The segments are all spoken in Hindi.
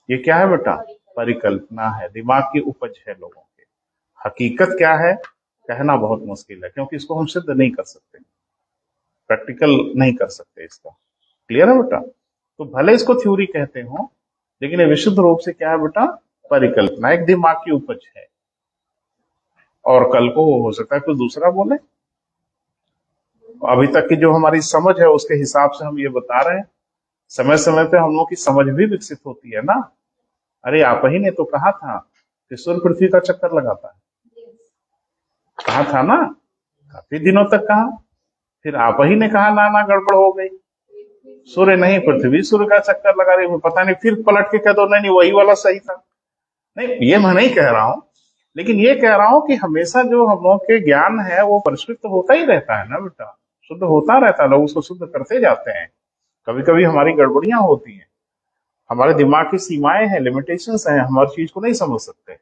ये क्या है बेटा? परिकल्पना है, दिमाग की उपज है लोगों के। हकीकत क्या है कहना बहुत मुश्किल है, क्योंकि इसको हम सिद्ध नहीं कर सकते, प्रैक्टिकल नहीं कर सकते इसका। क्लियर है बेटा? तो भले इसको थ्योरी कहते हो, लेकिन ये विशुद्ध रूप से क्या है बेटा? परिकल्पना, एक दिमाग की उपज है। और कल को वो हो सकता है कोई दूसरा बोले। अभी तक की जो हमारी समझ है उसके हिसाब से हम ये बता रहे हैं। समय समय पे हम लोग की समझ भी विकसित होती है ना। अरे आप ही ने तो कहा था कि सूर्य पृथ्वी का चक्कर लगाता है, कहा था ना, काफी दिनों तक कहा। फिर आप ही ने कहा ना ना गड़बड़ हो गई, सूर्य नहीं पृथ्वी सूर्य का चक्कर लगा रही है। पता नहीं, फिर पलट के कह दो नहीं नहीं वही वाला सही था। नहीं, ये मैं नहीं कह रहा हूं, लेकिन ये कह रहा हूं कि हमेशा जो हम लोग के ज्ञान है वो परिष्कृत तो होता ही रहता है ना बेटा, शुद्ध होता रहता है, लोग उसको शुद्ध करते जाते हैं। कभी कभी हमारी गड़बड़ियां होती हैं, हमारे दिमाग की सीमाएं हैं, लिमिटेशंस हैं, हम हर चीज को नहीं समझ सकते।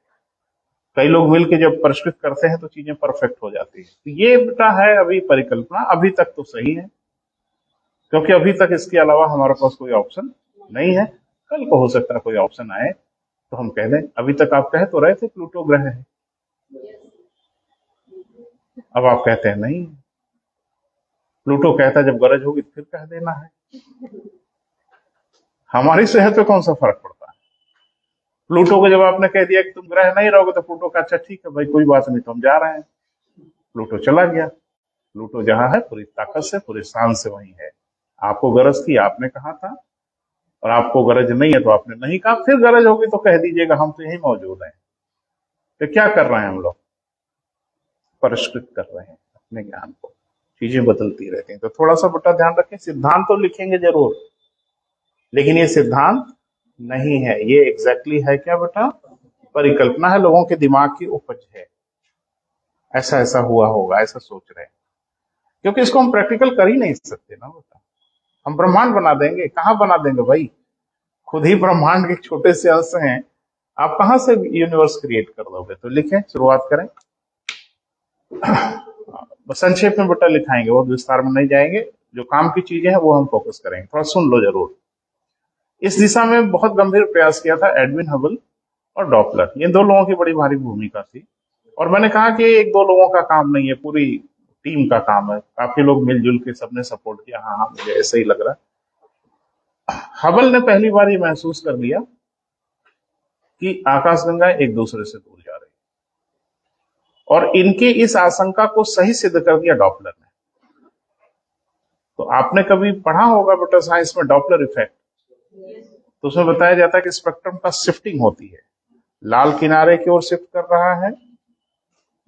कई लोग मिलकर जब परिष्कृत करते हैं तो चीजें परफेक्ट हो जाती है। तो ये बेटा है अभी परिकल्पना, अभी तक तो सही है, क्योंकि अभी तक इसके अलावा हमारे पास कोई ऑप्शन नहीं है। कल को हो सकता है कोई ऑप्शन आए तो हम कह दें। अभी तक आप कह तो रहे थे प्लूटो ग्रह है, अब आप कहते हैं नहीं। प्लूटो कहता है जब गरज होगी तो फिर कह देना है। हमारी सेहत पे कौन सा फर्क पड़ता है? प्लूटो को जब आपने कह दिया कि तुम ग्रह नहीं रहोगे तो प्लूटो का अच्छा ठीक है भाई कोई बात नहीं, तो हम जा रहे हैं। प्लूटो चला गया। प्लूटो जहां है पूरी ताकत से पूरी शान से वहीं है। आपको गरज थी, आपने कहा था, और आपको गरज नहीं है तो आपने नहीं कहा। फिर गरज होगी तो कह दीजिएगा हम तो यही मौजूद हैं। तो क्या कर रहे हैं हम लोग? परिष्कृत कर रहे हैं अपने ज्ञान को। चीजें बदलती रहती हैं, तो थोड़ा सा बेटा ध्यान रखें। सिद्धांत तो लिखेंगे जरूर, लेकिन ये सिद्धांत नहीं है, ये एग्जैक्टली है क्या बेटा? परिकल्पना है, लोगों के दिमाग की उपज है। ऐसा ऐसा हुआ होगा, ऐसा सोच रहे हैं, क्योंकि इसको हम प्रैक्टिकल कर ही नहीं सकते ना बेटा। हम ब्रह्मांड बना देंगे? कहाँ बना देंगे भाई, खुद ही ब्रह्मांड के छोटे से अंश हैं, आप कहां से यूनिवर्स क्रिएट कर दोगे? तो लिखें, शुरुआत करें। बस संक्षेप में बेटा लिखाएंगे, बहुत विस्तार में नहीं जाएंगे। जो काम की चीजें हैं वो हम फोकस करेंगे, थोड़ा सुन लो जरूर। इस दिशा में बहुत गंभीर प्रयास किया था एडविन हबल और डॉपलर। ये दो लोगों की बड़ी भारी भूमिका थी। और मैंने कहा कि एक दो लोगों का काम नहीं है, पूरी टीम का काम है। काफी लोग मिलजुल के सबने सपोर्ट किया। हाँ हाँ, मुझे ऐसा ही लग रहा है। हबल ने पहली बार ये महसूस कर लिया कि आकाशगंगाएं एक दूसरे से दूर जा रही, और इनके इस आशंका को सही सिद्ध कर दिया डॉपलर ने। तो आपने कभी पढ़ा होगा बेटा साइंस में डॉपलर इफेक्ट, तो उसमें बताया जाता है कि स्पेक्ट्रम का शिफ्टिंग होती है, लाल किनारे की ओर शिफ्ट कर रहा है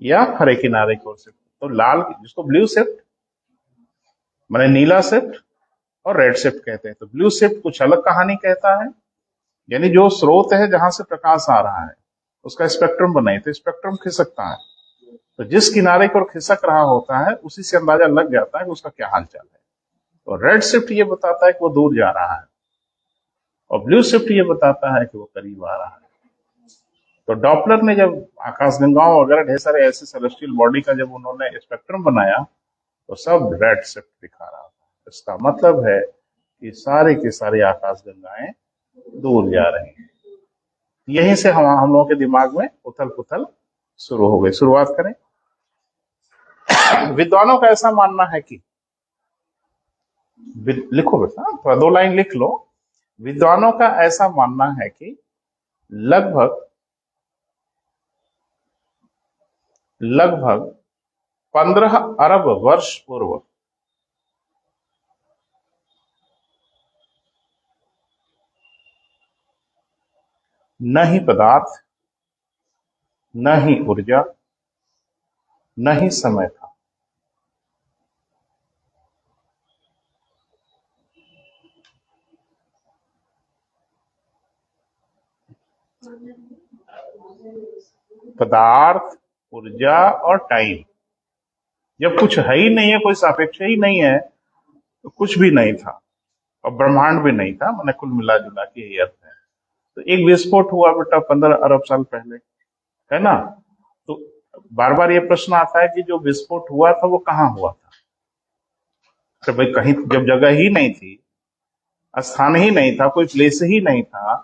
या हरे किनारे की ओर शिफ्ट। तो लाल, जिसको ब्लू शिफ्ट माने नीला शिफ्ट और रेड शिफ्ट कहते हैं। तो ब्लू शिफ्ट कुछ अलग कहानी कहता है, यानी जो स्रोत है जहां से प्रकाश आ रहा है उसका स्पेक्ट्रम बनाए तो स्पेक्ट्रम खिसकता है। तो जिस किनारे की ओर खिसक रहा होता है उसी से अंदाजा लग जाता है कि उसका क्या हालचाल है। तो रेड शिफ्ट ये बताता है कि वो दूर जा रहा है, और ब्लू शिफ्ट ये बताता है कि वो करीब आ रहा है। तो डॉपलर ने जब आकाशगंगाओं वगैरह ढेर सारे ऐसे सेलेस्टियल बॉडी का जब उन्होंने स्पेक्ट्रम बनाया तो सब रेड शिफ्ट दिखा रहा था। इसका मतलब है कि सारे के सारे आकाशगंगाएं दूर जा रही हैं। यहीं से हम लोगों के दिमाग में उथल पुथल शुरू हो गई। शुरुआत करें। विद्वानों का ऐसा मानना है कि, लिखो बेटा, थोड़ा दो लाइन लिख लो। विद्वानों का ऐसा मानना है कि लगभग 15 अरब वर्ष पूर्व न ही पदार्थ, न ही ऊर्जा, न ही समय था। पदार्थ, ऊर्जा और टाइम, जब कुछ है ही नहीं है, कोई सापेक्ष ही नहीं है, तो कुछ भी नहीं था, और ब्रह्मांड भी नहीं था। मैंने कुल मिला जुला के यही अर्थ है। तो एक विस्फोट हुआ बेटा 15 अरब साल पहले, है ना। तो बार बार ये प्रश्न आता है कि जो विस्फोट हुआ था वो कहाँ हुआ था? तो भाई कहीं, जब जगह ही नहीं थी, स्थान ही नहीं था, कोई प्लेस ही नहीं था,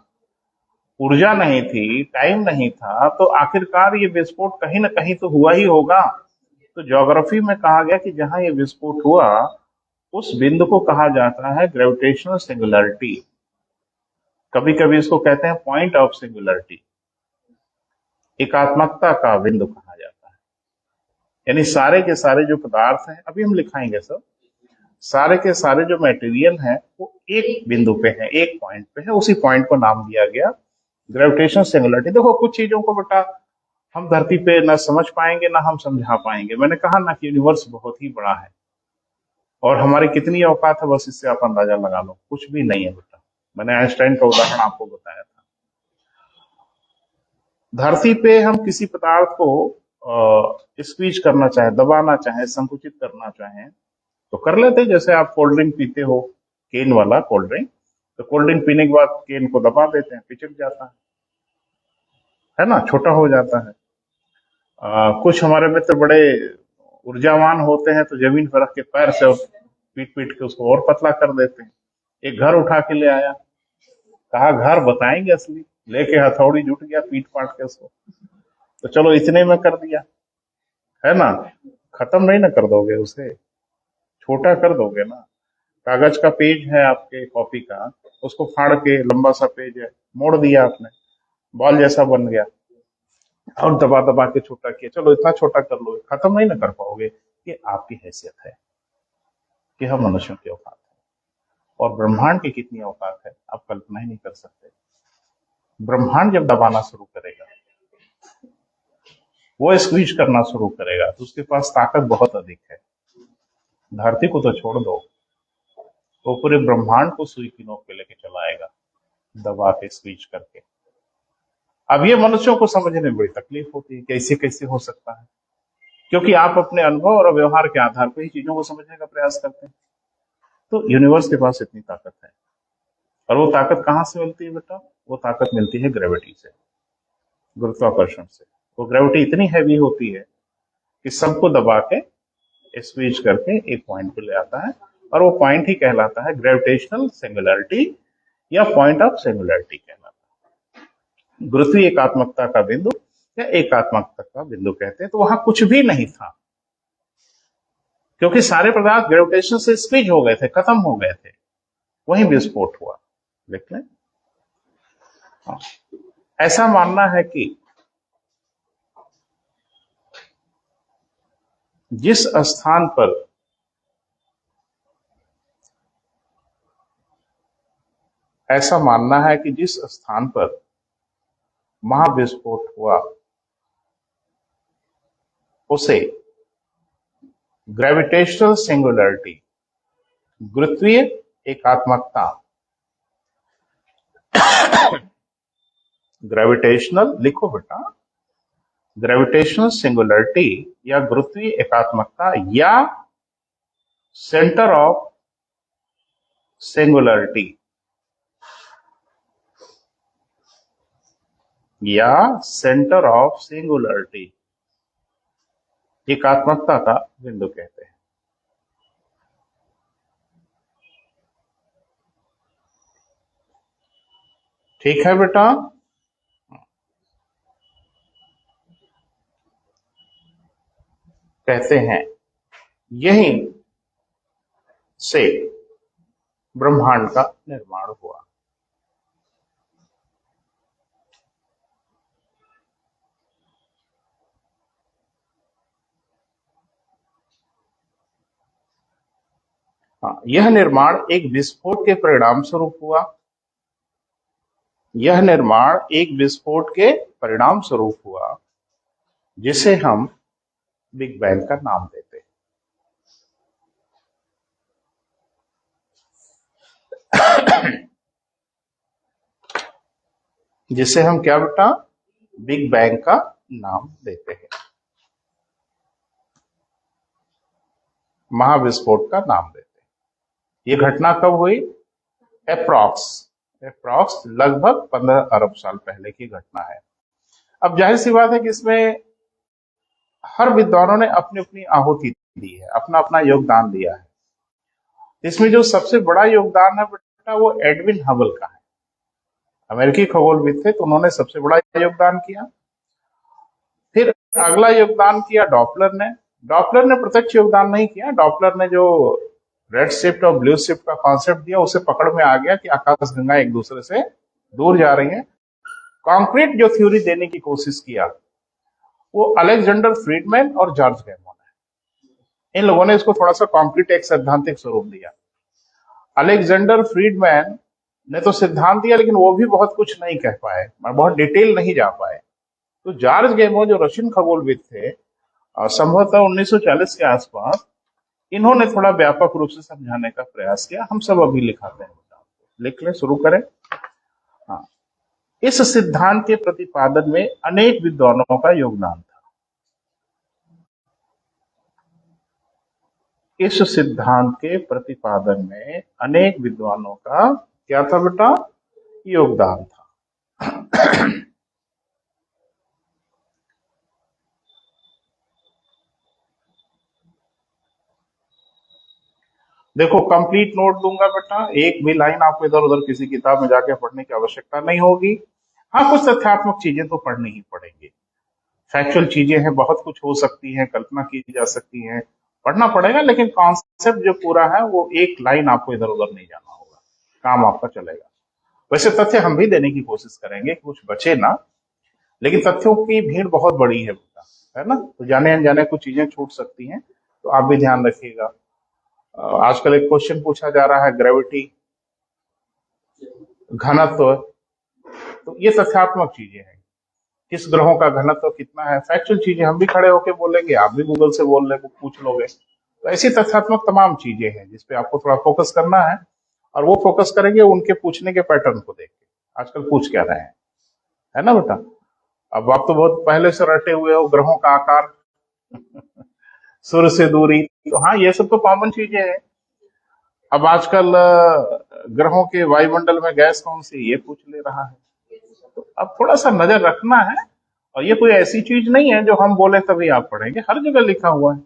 ऊर्जा नहीं थी, टाइम नहीं था, तो आखिरकार ये विस्फोट कहीं ना कहीं तो हुआ ही होगा। तो ज्योग्राफी में कहा गया कि जहां ये विस्फोट हुआ उस बिंदु को कहा जाता है ग्रेविटेशनल सिंगुलरिटी। कभी कभी इसको कहते हैं पॉइंट ऑफ सिंगुलरिटी, एकात्मकता का बिंदु कहा जाता है। यानी सारे के सारे जो पदार्थ हैं, अभी हम लिखाएंगे सब, सारे के सारे जो मटेरियल हैं वो एक बिंदु पे है, एक पॉइंट पे है, उसी पॉइंट को नाम दिया गया ग्रेविटेशनल सिंगुलरिटी। देखो कुछ चीजों को बेटा हम धरती पे ना समझ पाएंगे ना हम समझा पाएंगे। मैंने कहा ना कि यूनिवर्स बहुत ही बड़ा है और हमारी कितनी औकात है, बस इससे आप अंदाजा लगा लो, कुछ भी नहीं है बेटा। मैंने आइंस्टाइन का उदाहरण आपको बताया था। धरती पे हम किसी पदार्थ को स्क्वीज करना चाहे, दबाना चाहे, संकुचित करना चाहे तो कर लेते हैं। जैसे आप कोल्ड ड्रिंक पीते हो, केन वाला कोल्ड ड्रिंक, तो कोल्ड ड्रिंक पीने के बाद केन को दबा देते हैं, पिचक जाता है ना, छोटा हो जाता है। कुछ हमारे मित्र बड़े ऊर्जावान होते हैं तो जमीन पर रख के पैर से पीट पीट के उसको और पतला कर देते हैं। एक घर उठा के ले आया, कहा घर बताएंगे असली, लेके हथौड़ी जुट गया, पीट पाट के उसको। तो चलो इतने में कर दिया, है ना, खत्म नहीं ना कर दोगे उसे, छोटा कर दोगे ना। कागज का पेज है आपके कॉपी का, उसको फाड़ के, लंबा सा पेज है, मोड़ दिया आपने, बॉल जैसा बन गया, और दबा दबा के छोटा किया, चलो इतना छोटा कर लो, खत्म नहीं ना कर पाओगे। ये आपकी हैसियत है कि हम मनुष्यों की औकात है, और ब्रह्मांड की कितनी औकात है आप कल्पना ही नहीं कर सकते। ब्रह्मांड जब दबाना शुरू करेगा, वो स्क्वीज करना शुरू करेगा, तो उसके पास ताकत बहुत अधिक है। धरती को तो छोड़ दो, तो पूरे ब्रह्मांड को सुई की नोक पे लेके चला आएगा, दबा के, स्क्वीज करके। अब ये मनुष्यों को समझने में बड़ी तकलीफ होती है, कैसे कैसे हो सकता है, क्योंकि आप अपने अनुभव और व्यवहार के आधार पर ही चीजों को समझने का प्रयास करते हैं। तो यूनिवर्स के पास इतनी ताकत है, और वो ताकत कहाँ से मिलती है बेटा? वो ताकत मिलती है ग्रेविटी से, गुरुत्वाकर्षण से। वो ग्रेविटी इतनी हैवी होती है कि सबको दबा के, स्क्वीज करके एक पॉइंट पे ले आता है, और वो पॉइंट ही कहलाता है ग्रेविटेशनल सिंगुलरिटी या पॉइंट ऑफ सिंगुलरिटी कहलाता है। गुरुत्वीय एकात्मकता का बिंदु या एकात्मकता का बिंदु कहते हैं। तो वहां कुछ भी नहीं था, क्योंकि सारे पदार्थ ग्रेविटेशन से स्क्वीज हो गए थे, खत्म हो गए थे, वहीं विस्फोट हुआ। देख लें, हाँ। ऐसा मानना है कि जिस स्थान पर ऐसा मानना है कि जिस स्थान पर महाविस्फोट हुआ उसे ग्रेविटेशनल सिंगुलरिटी, गुरुत्वीय एकात्मकता, ग्रेविटेशनल लिखो बेटा, ग्रेविटेशनल सिंगुलरिटी या गुरुत्वीय एकात्मकता या सेंटर ऑफ सिंगुलरिटी या सेंटर ऑफ सिंगुलरिटी, एकात्मकता का बिंदु कहते हैं। ठीक है बेटा, कहते हैं यहीं से ब्रह्मांड का निर्माण हुआ। हाँ, यह निर्माण एक विस्फोट के परिणाम स्वरूप हुआ। यह निर्माण एक विस्फोट के परिणाम स्वरूप हुआ, जिसे हम बिग बैंग का नाम देते हैं। जिसे हम क्या बेटा? बिग बैंग का नाम देते हैं, महाविस्फोट का नाम देते हैं। ये घटना कब हुई? अप्रॉक्स लगभग 15 अरब साल पहले की घटना है। अब जाहिर सी बात है कि इसमें हर विद्वानों ने अपनी अपनी आहुति दी है, अपना अपना योगदान दिया है। इसमें जो सबसे बड़ा योगदान है बेटा वो एडविन हबल का है। अमेरिकी खगोलविद थे, तो उन्होंने सबसे बड़ा योगदान किया। फिर अगला योगदान किया डॉपलर ने। डॉपलर ने प्रत्यक्ष योगदान नहीं किया, डॉपलर ने जो रेड शिफ्ट और ब्लू शिफ्ट का कॉन्सेप्ट दिया, उसे पकड़ में आ गया कि आकाशगंगा एक दूसरे से दूर जा रही है। कॉन्क्रीट जो थ्योरी देने की कोशिश किया वो अलेक्जेंडर फ्रीडमैन और जॉर्ज गैमोन है। इन लोगों ने इसको थोड़ा सा कॉन्क्रीट एक सैद्धांतिक स्वरूप दिया। अलेक्जेंडर फ्रीडमैन ने तो सिद्धांत दिया, लेकिन वो भी बहुत कुछ नहीं कह पाए, बहुत डिटेल नहीं जा पाए। तो जॉर्ज गैमोन जो रशियन खगोलविद थे, संभवतः 1940 के आसपास, इन्होंने थोड़ा व्यापक रूप से समझाने का प्रयास किया। हम सब अभी लिखाते हैं, लिख ले, शुरू करें। हाँ, इस सिद्धांत के प्रतिपादन में अनेक विद्वानों का योगदान था। इस सिद्धांत के प्रतिपादन में अनेक विद्वानों का क्या था बेटा? योगदान था। देखो, कंप्लीट नोट दूंगा बेटा, एक भी लाइन आपको इधर उधर किसी किताब में जाके पढ़ने की आवश्यकता नहीं होगी। हाँ, कुछ तथ्यात्मक चीजें तो पढ़नी ही पड़ेंगी। फैक्चुअल चीजें हैं, बहुत कुछ हो सकती हैं, कल्पना की जा सकती है, पढ़ना पड़ेगा, लेकिन कॉन्सेप्ट जो पूरा है वो एक लाइन आपको इधर उधर नहीं जाना होगा, काम आपका चलेगा। वैसे तथ्य हम भी देने की कोशिश करेंगे, कुछ बचे ना, लेकिन तथ्यों की भीड़ बहुत बड़ी है बेटा, है ना, तो जाने अनजाने कुछ चीजें छूट सकती हैं, तो आप भी ध्यान रखिएगा। आजकल एक क्वेश्चन पूछा जा रहा है, ग्रेविटी, घनत्व, तो ये तथ्यात्मक चीजें हैं। किस ग्रहों का घनत्व कितना है, फैक्चुअल चीजें हम भी खड़े होकर बोलेंगे, आप भी गूगल से बोल रहे पूछ लोगे। तो ऐसी तथ्यात्मक तमाम चीजें हैं जिसपे आपको थोड़ा फोकस करना है, और वो फोकस करेंगे उनके पूछने के पैटर्न को देख के, आजकल पूछ क्या रहे हैं, है ना बेटा। अब आप तो बहुत पहले से रटे हुए हो, ग्रहों का आकार, सूर्य से दूरी, तो हाँ, ये सब तो कॉमन चीजें हैं। अब आजकल ग्रहों के वायुमंडल में गैस कौन सी, ये पूछ ले रहा है। तो अब थोड़ा सा नजर रखना है, और ये कोई ऐसी चीज नहीं है जो हम बोले तभी आप पढ़ेंगे, हर जगह लिखा हुआ है,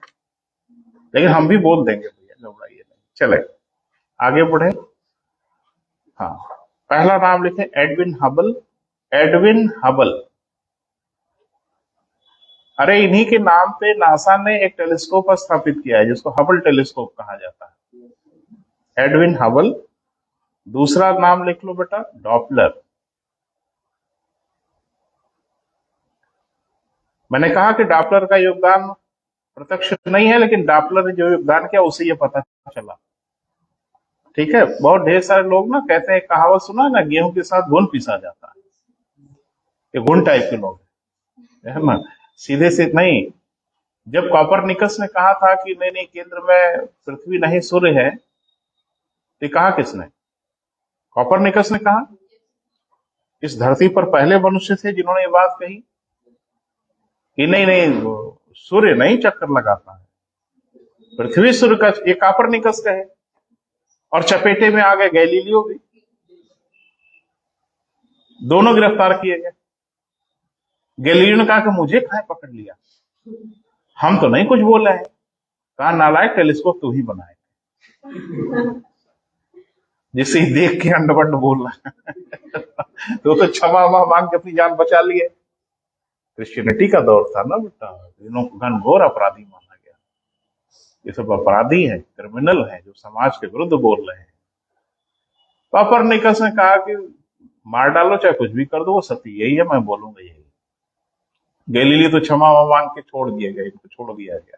लेकिन हम भी बोल देंगे भैया, घबराइए नहीं। चले आगे बढ़े। हाँ, पहला नाम लिखे एडविन हबल। एडविन हबल, अरे इन्हीं के नाम पे नासा ने एक टेलीस्कोप स्थापित किया है जिसको हबल टेलीस्कोप कहा जाता है, एडविन हबल। दूसरा नाम लिख लो बेटा, डॉपलर। मैंने कहा कि डॉपलर का योगदान प्रत्यक्ष नहीं है, लेकिन डॉपलर ने जो योगदान किया उसे ये पता चला। ठीक है, बहुत ढेर सारे लोग ना कहते हैं, कहावत सुना ना, गेहूं के साथ घुन पिसा जाता है, ये घुन टाइप के लोग है ना, सीधे से नहीं। जब कॉपरनिकस ने कहा था कि नहीं नहीं, केंद्र में पृथ्वी नहीं सूर्य है, तो कहा किसने? कॉपरनिकस ने कहा। इस धरती पर पहले मनुष्य थे जिन्होंने ये बात कही कि नहीं नहीं, सूर्य नहीं चक्कर लगाता है, पृथ्वी सूर्य का, ये कॉपरनिकस कहे। और चपेटे में आ गए गैलीलियो भी, दोनों गिरफ्तार किए गए। गैलीलियो ने कहा कि मुझे कहाँ पकड़ लिया, हम तो नहीं कुछ बोले हैं। कहा नालायक, टेलीस्कोप तू ही बनाए, जिसे देख के अंडबंड बोल रहा है। तो क्षमा मांग के अपनी जान बचा लिए। क्रिश्चियनिटी का दौर था ना बेटा, इनको घनघोर अपराधी माना गया। ये सब अपराधी है, क्रिमिनल है, जो समाज के विरुद्ध बोल रहे हैं। कॉपरनिकस ने कहा कि मार डालो चाहे कुछ भी कर दो, वो सत्य यही है, मैं बोलूंगा यही। गैलीलियो तो क्षमा मांग के छोड़ दिए गए, इनको छोड़ दिया गया।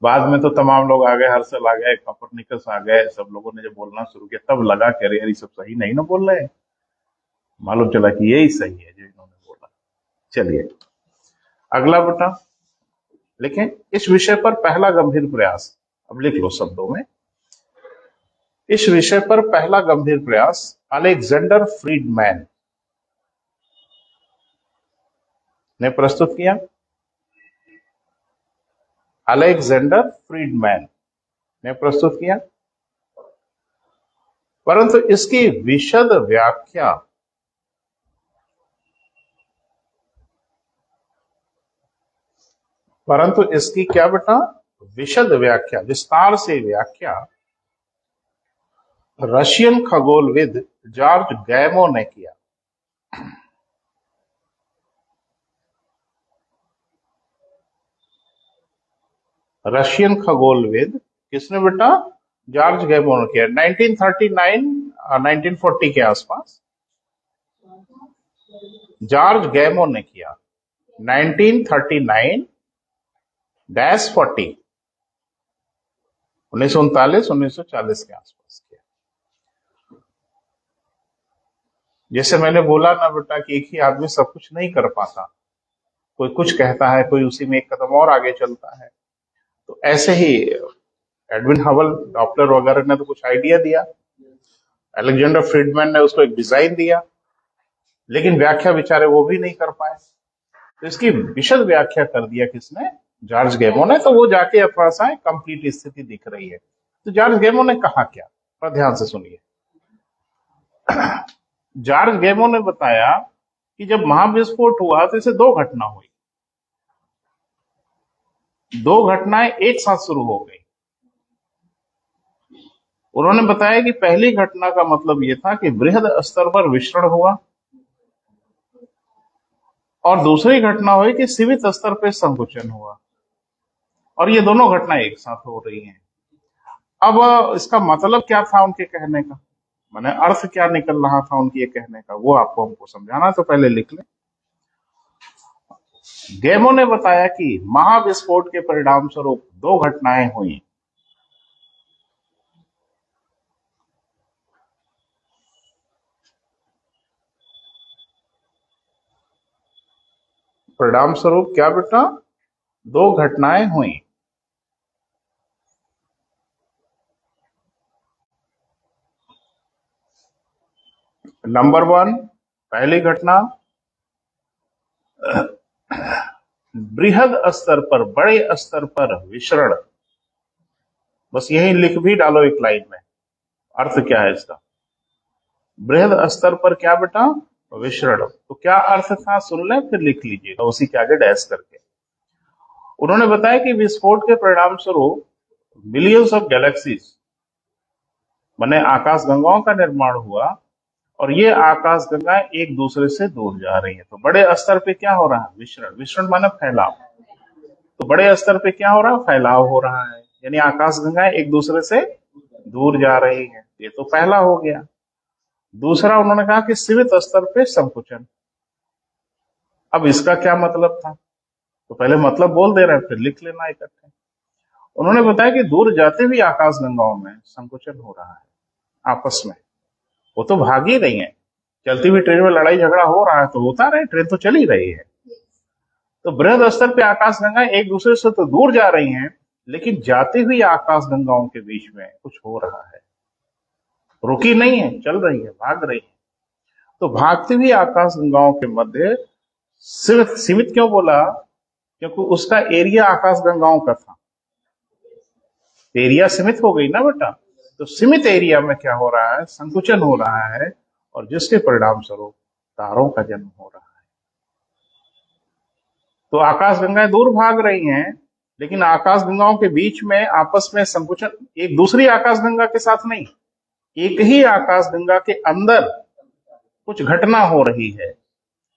बाद में तो तमाम लोग आ गए, हर्षल आ गए, कॉपरनिकस आ गए, सब लोगों ने जब बोलना शुरू किया तब लगा कि अरे यार ये सब सही नहीं ना बोल रहे हैं, मालूम चला कि यही सही है जो इन्होंने बोला। चलिए अगला बेटा लिखें, इस विषय पर पहला गंभीर प्रयास, अब लिख लो शब्दों में, इस विषय पर पहला गंभीर प्रयास अलेक्जेंडर फ्रीडमैन ने प्रस्तुत किया। अलेक्जेंडर फ्रीडमैन ने प्रस्तुत किया, परंतु इसकी विशद व्याख्या क्या बेटा, विशद व्याख्या, विस्तार से व्याख्या रशियन खगोलविद जॉर्ज गैमोन ने किया। रशियन खगोलविद किसने बेटा? जॉर्ज गैमोर ने किया 1939 1940 के आसपास। जॉर्ज गैमोर ने किया 1939 -40 1939 1940 के आसपास किया। जैसे मैंने बोला ना बेटा कि एक ही आदमी सब कुछ नहीं कर पाता, कोई कुछ कहता है, कोई उसी में एक कदम और आगे चलता है। तो ऐसे ही एडविन हबल, डॉपलर वगैरह ने तो कुछ आइडिया दिया, अलेक्जेंडर फ्रीडमैन ने उसको एक डिजाइन दिया, लेकिन व्याख्या बेचारे वो भी नहीं कर पाए। तो इसकी विशद व्याख्या कर दिया किसने? जॉर्ज गैमोर ने। तो वो जाके अफवाह कंप्लीट स्थिति दिख रही है। तो जॉर्ज गैमोर ने कहा क्या, पर ध्यान से सुनिए। जॉर्ज गैमोर ने बताया कि जब महाविस्फोट हुआ तो इसे दो घटना हुई, दो घटनाएं एक साथ शुरू हो गई। उन्होंने बताया कि पहली घटना का मतलब यह था कि बृहद स्तर पर विस्फोट हुआ, और दूसरी घटना हुई कि सीमित स्तर पर संकुचन हुआ, और ये दोनों घटनाएं एक साथ हो रही हैं। अब इसका मतलब क्या था उनके कहने का, माने अर्थ क्या निकल रहा था उनके ये कहने का, वो आपको हमको समझाना। तो पहले लिख लें। गैमोर ने बताया कि महाविस्फोट के परिणाम स्वरूप दो घटनाएं हुई। परिणाम स्वरूप क्या बेटा? दो घटनाएं हुई। नंबर 1, पहली घटना, बृहद स्तर पर, बड़े स्तर पर विसरण। बस यही लिख भी डालो एक लाइन में, अर्थ क्या है इसका। बृहद स्तर पर क्या बेटा? विसरण। तो क्या अर्थ था सुन लें, फिर लिख लीजिएगा उसी के आगे डैश करके। उन्होंने बताया कि विस्फोट के परिणाम स्वरूप मिलियंस ऑफ गैलेक्सीज, माने आकाश गंगाओं का निर्माण हुआ, और ये आकाश गंगाएं एक दूसरे से दूर जा रही है। तो बड़े स्तर पे क्या हो रहा है? विसरण। विसरण माने फैलाव। तो बड़े स्तर पे क्या हो रहा है? फैलाव हो रहा है, यानी आकाश गंगाएं एक दूसरे से दूर जा रही है। ये तो पहला हो गया। दूसरा उन्होंने कहा कि सीमित स्तर पे संकुचन। अब इसका क्या मतलब था? तो पहले मतलब बोल दे रहे हैं, फिर लिख लेना इकट्ठे। उन्होंने बताया कि दूर जाते हुए आकाश गंगाओं में संकुचन हो रहा है आपस में। वो तो भाग ही रही है, चलती हुई ट्रेन में लड़ाई झगड़ा हो रहा है तो होता रहे, ट्रेन तो चल ही रही है। तो बृहद स्तर पे आकाश गंगाएं एक दूसरे से तो दूर जा रही हैं, लेकिन जाती हुई आकाश गंगाओं के बीच में कुछ हो रहा है। रुकी नहीं है, चल रही है, भाग रही है। तो भागती हुई आकाश गंगाओं के मध्य सीमित, सीमित क्यों बोला? क्योंकि उसका एरिया आकाश गंगाओं का था, एरिया सीमित हो गई ना बेटा। तो सीमित एरिया में क्या हो रहा है? संकुचन हो रहा है, और जिसके परिणाम स्वरूप तारों का जन्म हो रहा है। तो आकाश गंगाएं दूर भाग रही हैं, लेकिन आकाश गंगाओं के बीच में आपस में संकुचन, एक दूसरी आकाश गंगा के साथ नहीं, एक ही आकाश गंगा के अंदर कुछ घटना हो रही है।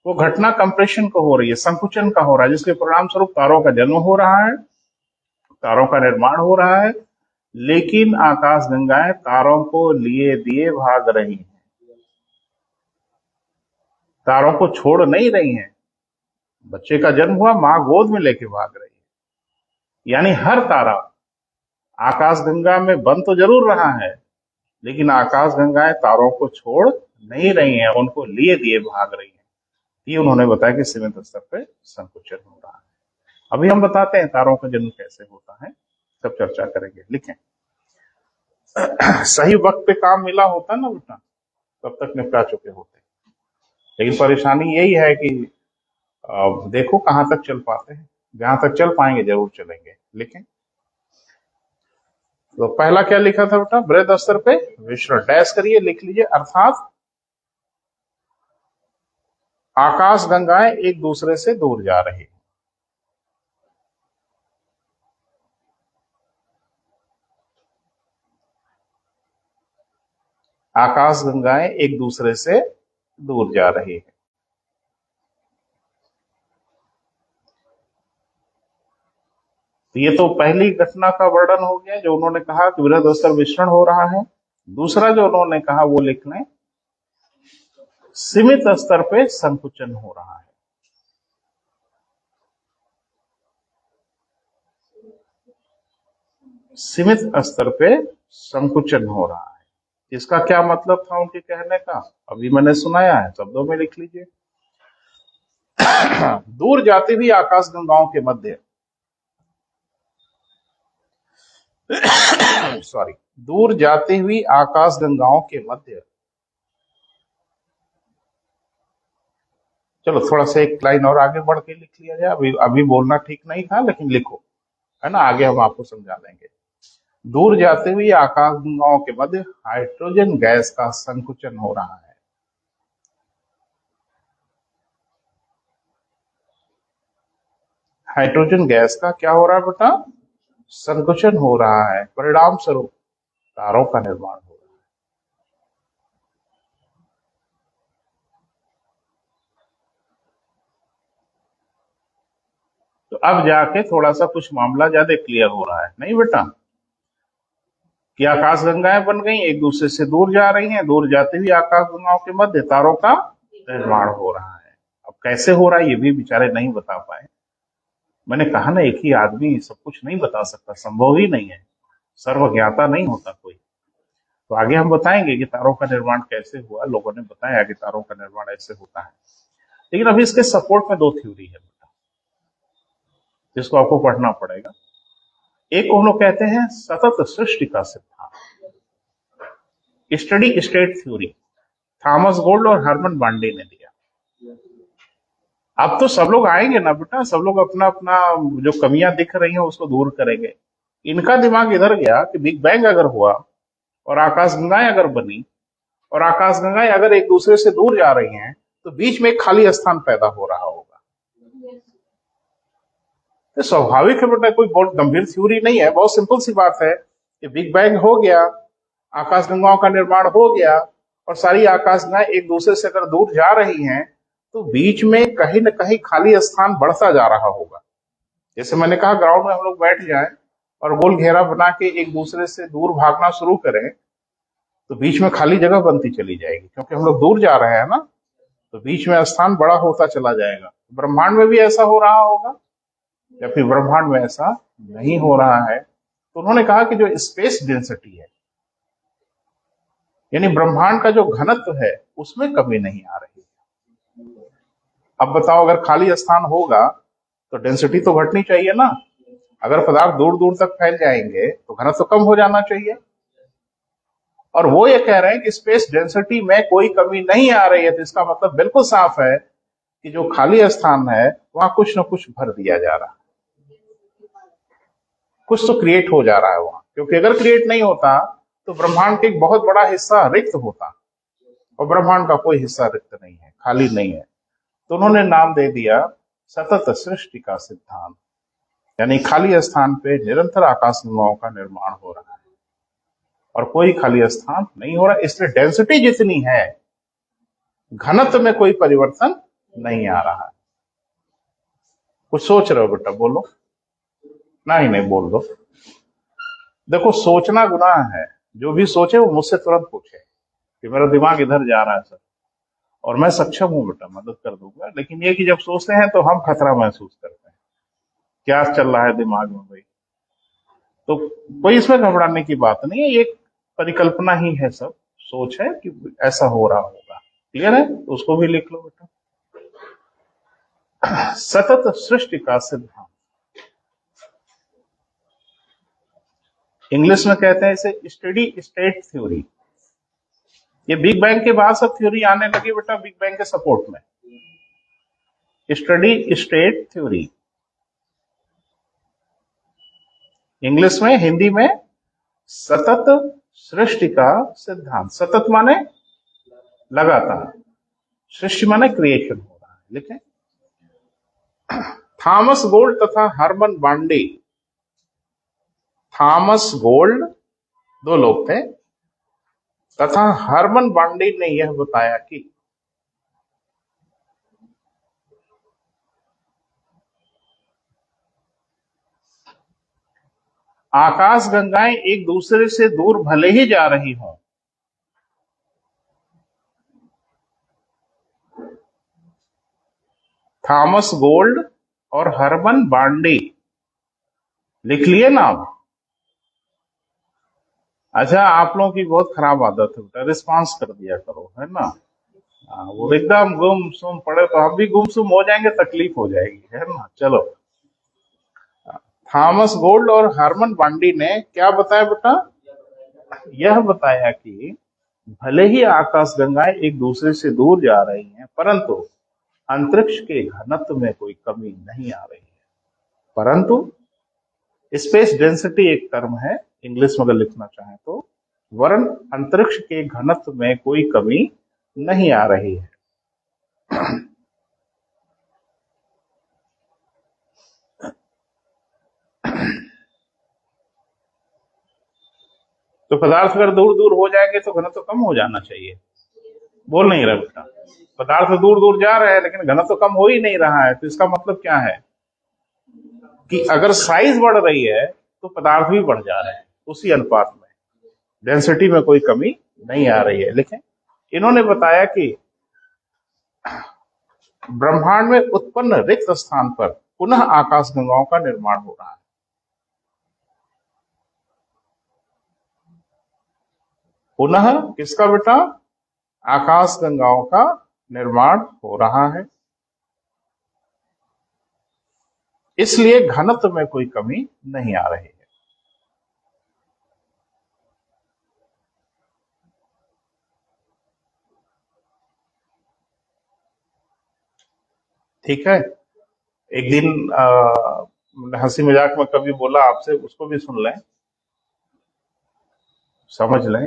वो घटना कंप्रेशन को हो रही है, संकुचन का हो रहा है, जिसके परिणाम स्वरूप तारों का जन्म हो रहा है, तारों का निर्माण हो रहा है। लेकिन आकाश गंगाएं तारों को लिए दिए भाग रही हैं, तारों को छोड़ नहीं रही हैं। बच्चे का जन्म हुआ, मां गोद में लेके भाग रही है। यानी हर तारा आकाशगंगा में बन तो जरूर रहा है, लेकिन आकाशगंगाएं तारों को छोड़ नहीं रही हैं, उनको लिए दिए भाग रही हैं। ये उन्होंने बताया कि सीमित स्तर पे संकुचन हो रहा है। अभी हम बताते हैं तारों का जन्म कैसे होता है, सब चर्चा करेंगे। लिखें। सही वक्त पे काम मिला होता ना बेटा, तब तक निपटा चुके होते। लेकिन परेशानी यही है कि देखो कहां तक चल पाते हैं, जहां तक चल पाएंगे जरूर चलेंगे। लिखें। तो पहला क्या लिखा था बेटा? बृहद स्तर पे विसरण। डैश करिए, लिख लीजिए। अर्थात आकाश गंगाएं एक दूसरे से दूर जा रही, आकाश गंगाएं एक दूसरे से दूर जा रही है। तो ये तो पहली घटना का वर्णन हो गया जो उन्होंने कहा कि वृहद स्तर विस्तारण हो रहा है। दूसरा जो उन्होंने कहा वो लिख लें, सीमित स्तर पे संकुचन हो रहा है। सीमित स्तर पे संकुचन हो रहा है। इसका क्या मतलब था उनके कहने का, अभी मैंने सुनाया है, शब्दों में लिख लीजिए। दूर जाती हुई आकाश गंगाओं के मध्य सॉरी, दूर जाती हुई आकाश गंगाओं के मध्य, चलो थोड़ा सा एक लाइन और आगे बढ़ के लिख लिया जाए, अभी अभी बोलना ठीक नहीं था लेकिन लिखो, है ना, आगे हम आपको समझा देंगे। दूर जाती हुई आकाश गंगाओं के मध्य हाइड्रोजन गैस का संकुचन हो रहा है। हाइड्रोजन गैस का क्या हो रहा है बेटा, संकुचन हो रहा है। परिणाम स्वरूप तारों का निर्माण हो रहा है। तो अब जाके थोड़ा सा कुछ मामला ज्यादा क्लियर हो रहा है, नहीं बेटा, कि आकाश गंगाएं बन गई, एक दूसरे से दूर जा रही हैं, दूर जाते हुए आकाश गंगाओं के मध्य तारों का निर्माण हो रहा है। अब कैसे हो रहा है ये भी बेचारे नहीं बता पाए। मैंने कहा ना, एक ही आदमी सब कुछ नहीं बता सकता, संभव ही नहीं है, सर्वज्ञाता नहीं होता कोई। तो आगे हम बताएंगे कि तारों का निर्माण कैसे हुआ, लोगों ने बताया कि तारों का निर्माण ऐसे होता है। लेकिन अभी इसके सपोर्ट में दो थ्योरी है बेटा, जिसको आपको पढ़ना पड़ेगा। एक को हम लोग कहते हैं सतत सृष्टि का सिद्धांत, steady state theory, Thomas gold और हरमन बांडे ने दिया। अब तो सब लोग आएंगे ना बेटा, सब लोग अपना अपना जो कमियां दिख रही हैं उसको दूर करेंगे। इनका दिमाग इधर गया कि बिग बैंग अगर हुआ और आकाशगंगाएं अगर बनी और आकाशगंगाएं अगर एक दूसरे से दूर जा रही हैं तो बीच में एक खाली स्थान पैदा हो रहा होगा। तो स्वाभाविक है बेटा, कोई बहुत गंभीर थ्योरी नहीं है, बहुत सिंपल सी बात है कि बिग बैंग हो गया, आकाशगंगाओं का निर्माण हो गया और सारी आकाशगंगाएं एक दूसरे से अगर दूर जा रही हैं तो बीच में कहीं न कहीं खाली स्थान बढ़ता जा रहा होगा। जैसे मैंने कहा, ग्राउंड में हम लोग बैठ जाएं और गोल घेरा बना के एक दूसरे से दूर भागना शुरू करें तो बीच में खाली जगह बनती चली जाएगी, क्योंकि हम लोग दूर जा रहे हैं ना, तो बीच में स्थान बड़ा होता चला जाएगा। ब्रह्मांड में भी ऐसा हो रहा होगा या फिर ब्रह्मांड में ऐसा नहीं हो रहा है। तो उन्होंने कहा कि जो स्पेस डेंसिटी है, यानी ब्रह्मांड का जो घनत्व है, उसमें कमी नहीं आ रही। अब बताओ, अगर खाली स्थान होगा तो डेंसिटी तो घटनी चाहिए ना। अगर पदार्थ दूर दूर तक फैल जाएंगे तो घनत्व कम हो जाना चाहिए। और वो ये कह रहे हैं कि स्पेस डेंसिटी में कोई कमी नहीं आ रही है, तो इसका मतलब बिल्कुल साफ है कि जो खाली स्थान है वहां कुछ न कुछ भर दिया जा रहा है, कुछ तो क्रिएट हो जा रहा है वहां। क्योंकि अगर क्रिएट नहीं होता तो ब्रह्मांड का एक बहुत बड़ा हिस्सा रिक्त होता, और ब्रह्मांड का कोई हिस्सा रिक्त नहीं है, खाली नहीं है। तो उन्होंने नाम दे दिया सतत सृष्टि का सिद्धांत, यानी खाली स्थान पे निरंतर आकाश गंगाओं का निर्माण हो रहा है और कोई खाली स्थान नहीं हो रहा। इसलिए डेंसिटी जितनी है, घनत्व में कोई परिवर्तन नहीं आ रहा है। कुछ सोच रहे हो बेटा, बोलो। नहीं नहीं, बोल दो। देखो, सोचना गुनाह है, जो भी सोचे वो मुझसे तुरंत पूछे कि मेरा दिमाग इधर जा रहा है सर, और मैं सक्षम हूं बेटा, मदद कर दूंगा। लेकिन ये कि जब सोचते हैं तो हम खतरा महसूस करते हैं, क्या चल रहा है दिमाग में भाई। तो कोई इसमें घबराने की बात नहीं है, ये एक परिकल्पना ही है, सब सोच है कि ऐसा हो रहा होगा। क्लियर है, उसको भी लिख लो बेटा। सतत सृष्टि का सिद्धांत, इंग्लिश में कहते हैं इसे स्टडी स्टेट थ्योरी। ये बिग बैंग के बाद सब थ्योरी आने लगी बेटा, बिग बैंग के सपोर्ट में। स्टडी स्टेट थ्योरी, इंग्लिश में, हिंदी में सतत सृष्टि का सिद्धांत। सतत माने लगातार, सृष्टि माने क्रिएशन हो रहा है। लिखें, थॉमस गोल्ड तथा हरमन बांडे। थॉमस गोल्ड दो लोग थे, तथा हरमन बांडे ने यह बताया कि आकाश गंगाएं एक दूसरे से दूर भले ही जा रही हों, थॉमस गोल्ड और हरमन बांडी, लिख लिए नाम। अच्छा, आप लोगों की बहुत खराब आदत है बेटा, रिस्पॉन्स कर दिया करो, है ना। वो एकदम गुमसुम पड़े तो हम भी गुमसुम हो जाएंगे, तकलीफ हो जाएगी, है ना। चलो, थॉमस गोल्ड और हरमन बांडी ने क्या बताया बेटा? यह बताया कि भले ही आकाश गंगाएं एक दूसरे से दूर जा रही हैं, परंतु अंतरिक्ष के घनत्व में कोई कमी नहीं आ रही है। परंतु स्पेस डेंसिटी एक टर्म है, इंग्लिश में अगर लिखना चाहें तो, वरन अंतरिक्ष के घनत्व में कोई कमी नहीं आ रही है। तो पदार्थ अगर दूर दूर हो जाएंगे तो घनत्व कम हो जाना चाहिए। बोल नहीं रहा बेटा, पदार्थ दूर दूर जा रहे हैं लेकिन घनत्व कम हो ही नहीं रहा है, तो इसका मतलब क्या है कि अगर साइज बढ़ रही है तो पदार्थ भी बढ़ जा रहे हैं उसी अनुपात में, डेंसिटी में कोई कमी नहीं आ रही है। लिखें, इन्होंने बताया कि ब्रह्मांड में उत्पन्न रिक्त स्थान पर पुनः आकाशगंगाओं का निर्माण हो रहा है। पुनः किसका बेटा? आकाशगंगाओं का निर्माण हो रहा है, इसलिए घनत्व में कोई कमी नहीं आ रही है। ठीक है। एक दिन हंसी मजाक में कभी बोला आपसे, उसको भी सुन लें, समझ लें।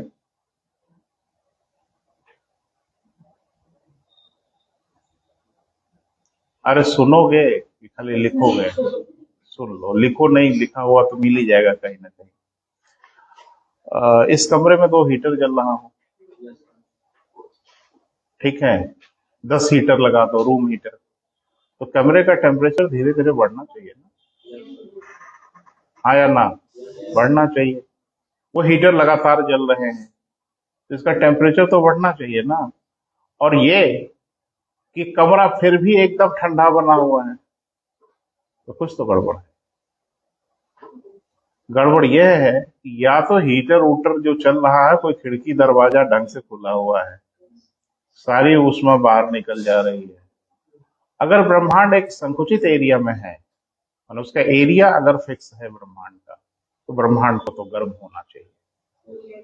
अरे सुनोगे कि खाली लिखोगे? सुन लो, लिखो, नहीं लिखा हुआ तो मिल ही जाएगा कहीं ना कहीं। इस कमरे में 2 हीटर जल रहा हो, ठीक है, 10 हीटर लगा दो, रूम हीटर, तो कमरे का टेम्परेचर धीरे धीरे बढ़ना चाहिए ना, हाँ या ना? बढ़ना चाहिए। वो हीटर लगातार जल रहे हैं तो इसका टेम्परेचर तो बढ़ना चाहिए ना। और ये कि कमरा फिर भी एकदम ठंडा बना हुआ है, तो कुछ तो गड़बड़ है। गड़बड़ यह है कि या तो हीटर वूटर जो चल रहा है, कोई खिड़की दरवाजा ढंग से खुला हुआ है, सारी ऊष्मा बाहर निकल जा रही है। अगर ब्रह्मांड एक संकुचित एरिया में है और उसका एरिया अगर फिक्स है ब्रह्मांड का, तो ब्रह्मांड को तो गर्म होना चाहिए,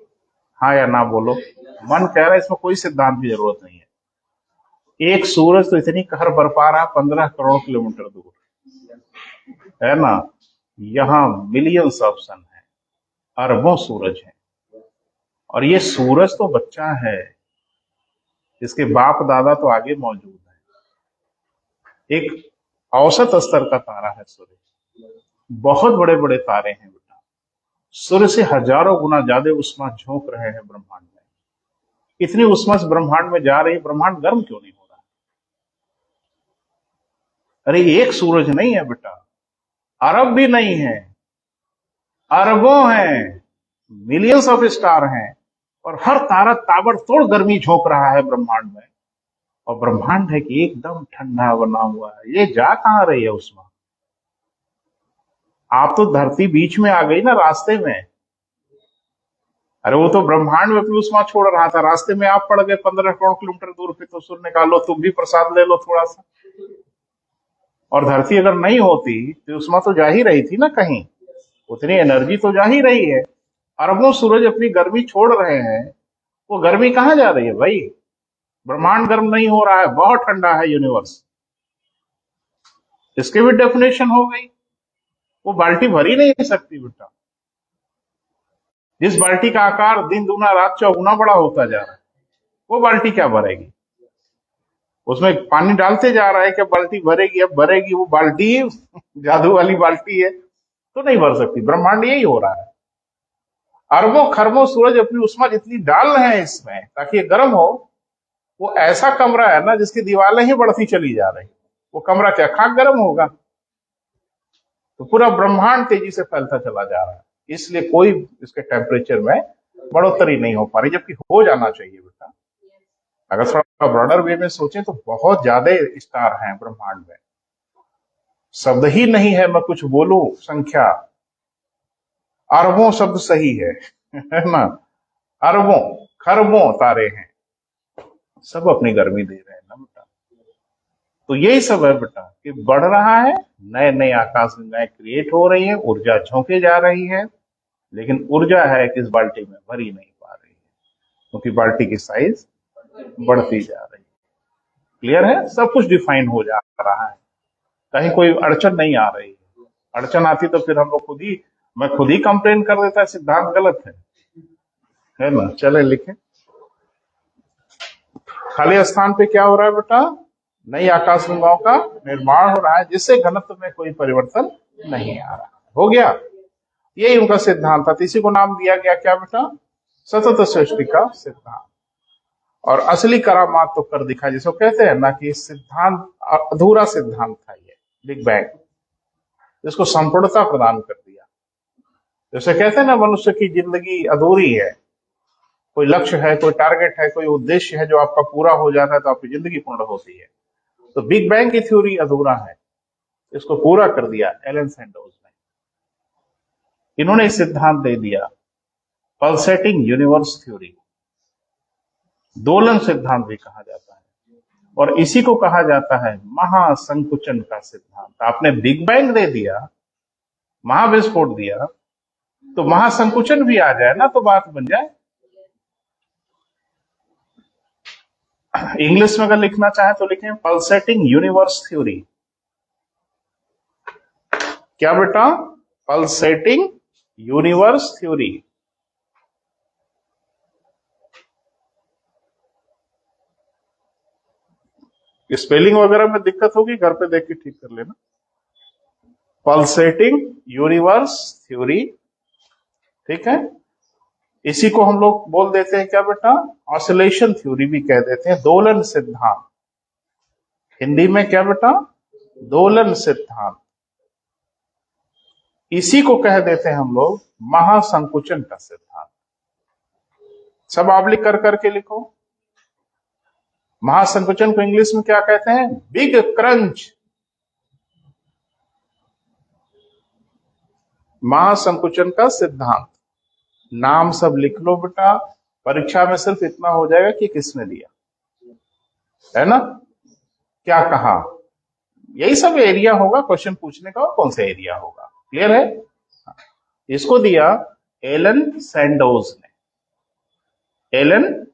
हाँ या ना? बोलो। मन कह रहा है, इसमें कोई सिद्धांत की जरूरत नहीं है। एक सूरज तो इतनी कहर बरपा रहा 15 करोड़ किलोमीटर दूर, है ना। यहाँ मिलियंस ऑफ सन है, अरबों सूरज हैं, और ये सूरज तो बच्चा है, इसके बाप दादा तो आगे मौजूद है। एक औसत स्तर का तारा है सूर्य, बहुत बड़े बड़े तारे हैं बेटा, सूर्य से हजारों गुना ज्यादा उष्मा झोंक रहे हैं ब्रह्मांड में। इतनी उष्मा इस ब्रह्मांड में जा रही है, ब्रह्मांड गर्म क्यों नहीं हो रहा? अरे एक सूरज नहीं है बेटा, अरब भी नहीं है, अरबों हैं, मिलियंस ऑफ स्टार हैं, और हर तारा ताबड़तोड़ गर्मी झोंक रहा है ब्रह्मांड में, और ब्रह्मांड है कि एकदम ठंडा बना हुआ है। ये जा कहां रही है उष्मा? आप तो धरती बीच में आ गई ना, रास्ते में। अरे वो तो ब्रह्मांड में अपनी उष्मा छोड़ रहा था, रास्ते में आप पड़ गए 15 करोड़ किलोमीटर दूर पे, तो सूर्य ने कहा लो तुम भी प्रसाद ले लो थोड़ा सा। और धरती अगर नहीं होती तो उष्मा तो जा ही रही थी ना कहीं, उतनी एनर्जी तो जा ही रही है। अरबों सूरज अपनी गर्मी छोड़ रहे हैं, वो गर्मी कहां जा रही है भाई? ब्रह्मांड गर्म नहीं हो रहा है, बहुत ठंडा है यूनिवर्स, इसकी भी डेफिनेशन हो गई। वो बाल्टी भर ही नहीं सकती बेटा, जिस बाल्टी का आकार दिन दूना रात चौगुना बड़ा होता जा रहा है, वो बाल्टी क्या भरेगी? उसमें पानी डालते जा रहा है, क्या बाल्टी भरेगी? अब भरेगी, वो बाल्टी जादू वाली बाल्टी है तो नहीं भर सकती। ब्रह्मांड यही हो रहा है, अरबों खरबों सूरज अपनी उष्मा जितनी डाल रहे हैं इसमें ताकि ये गर्म हो, वो ऐसा कमरा है ना जिसकी दीवारें ही बढ़ती चली जा रही, वो कमरा क्या खाक गर्म होगा? तो पूरा ब्रह्मांड तेजी से फैलता चला जा रहा है। इसलिए कोई इसके टेम्परेचर में बढ़ोतरी नहीं हो पा रही, जबकि हो जाना चाहिए बेटा। अगर थोड़ा ब्रॉडर वे में सोचें तो बहुत ज्यादा स्टार हैं ब्रह्मांड में, शब्द ही नहीं है मैं कुछ बोलूं संख्या, अरबों शब्द सही है ना, अरबों खरबों तारे हैं, सब अपनी गर्मी दे रहे हैं ना बेटा। तो यही सब है बेटा कि बढ़ रहा है, नए नए आकाश गंगाएं क्रिएट हो रही है, ऊर्जा झोंके जा रही है, लेकिन ऊर्जा है कि इस बाल्टी में भर ही नहीं पा रही है, क्योंकि बाल्टी की साइज बढ़ती जा रही है। क्लियर है, सब कुछ डिफाइन हो जा रहा है, कहीं कोई अड़चन नहीं आ रही है। अड़चन आती तो फिर हम लोग मैं खुद ही कंप्लेन कर देता, सिद्धांत गलत है ना। चले लिखें, खाली स्थान पे क्या हो रहा है बेटा, नई आकाश गंगाओं का निर्माण हो रहा है, जिससे घनत्व में कोई परिवर्तन नहीं आ रहा। हो गया, यही उनका सिद्धांत था। इसी को नाम दिया गया क्या बेटा, सतत सृष्टि का सिद्धांत। और असली करामात तो कर दिखा, जिसको कहते हैं ना कि सिद्धांत अधूरा सिद्धांत था ये बिग बैंग, जिसको संपूर्णता प्रदान कर दिया। जैसे कहते हैं ना मनुष्य की जिंदगी अधूरी है, कोई लक्ष्य है, कोई टारगेट है, कोई उद्देश्य है जो आपका पूरा हो जाता है तो आपकी जिंदगी पूर्ण होती है। तो बिग बैंग की थ्योरी अधूरा है, इसको पूरा कर दिया एलन सैंडोज ने। इन्होंने एक सिद्धांत दे दिया, पल्सेटिंग यूनिवर्स थ्योरी, दोलन सिद्धांत भी कहा जाता है, और इसी को कहा जाता है महासंकुचन का सिद्धांत। आपने बिग बैंग दे दिया, महाविस्फोट दिया, तो महासंकुचन भी आ जाए ना तो बात बन जाए। इंग्लिश में अगर लिखना चाहे तो लिखें पल्सेटिंग यूनिवर्स थ्योरी। क्या बेटा, पल्सेटिंग यूनिवर्स थ्योरी। स्पेलिंग वगैरह में दिक्कत होगी, घर पे देख के ठीक कर लेना। पल्सेटिंग यूनिवर्स थ्योरी, ठीक है। इसी को हम लोग बोल देते हैं क्या बेटा, ऑसिलेशन थ्योरी भी कह देते हैं, दोलन सिद्धांत। हिंदी में क्या बेटा, दोलन सिद्धांत। इसी को कह देते हैं हम लोग महासंकुचन का सिद्धांत। सब आप लिख कर करके लिखो। महासंकुचन को इंग्लिश में क्या कहते हैं, बिग क्रंच। महासंकुचन का सिद्धांत, नाम सब लिख लो बेटा। परीक्षा में सिर्फ इतना हो जाएगा कि किसने दिया, है ना, क्या कहा, यही सब एरिया होगा क्वेश्चन पूछने का, और कौन सा एरिया होगा। क्लियर है। इसको दिया एलन सैंडोज ने। एलन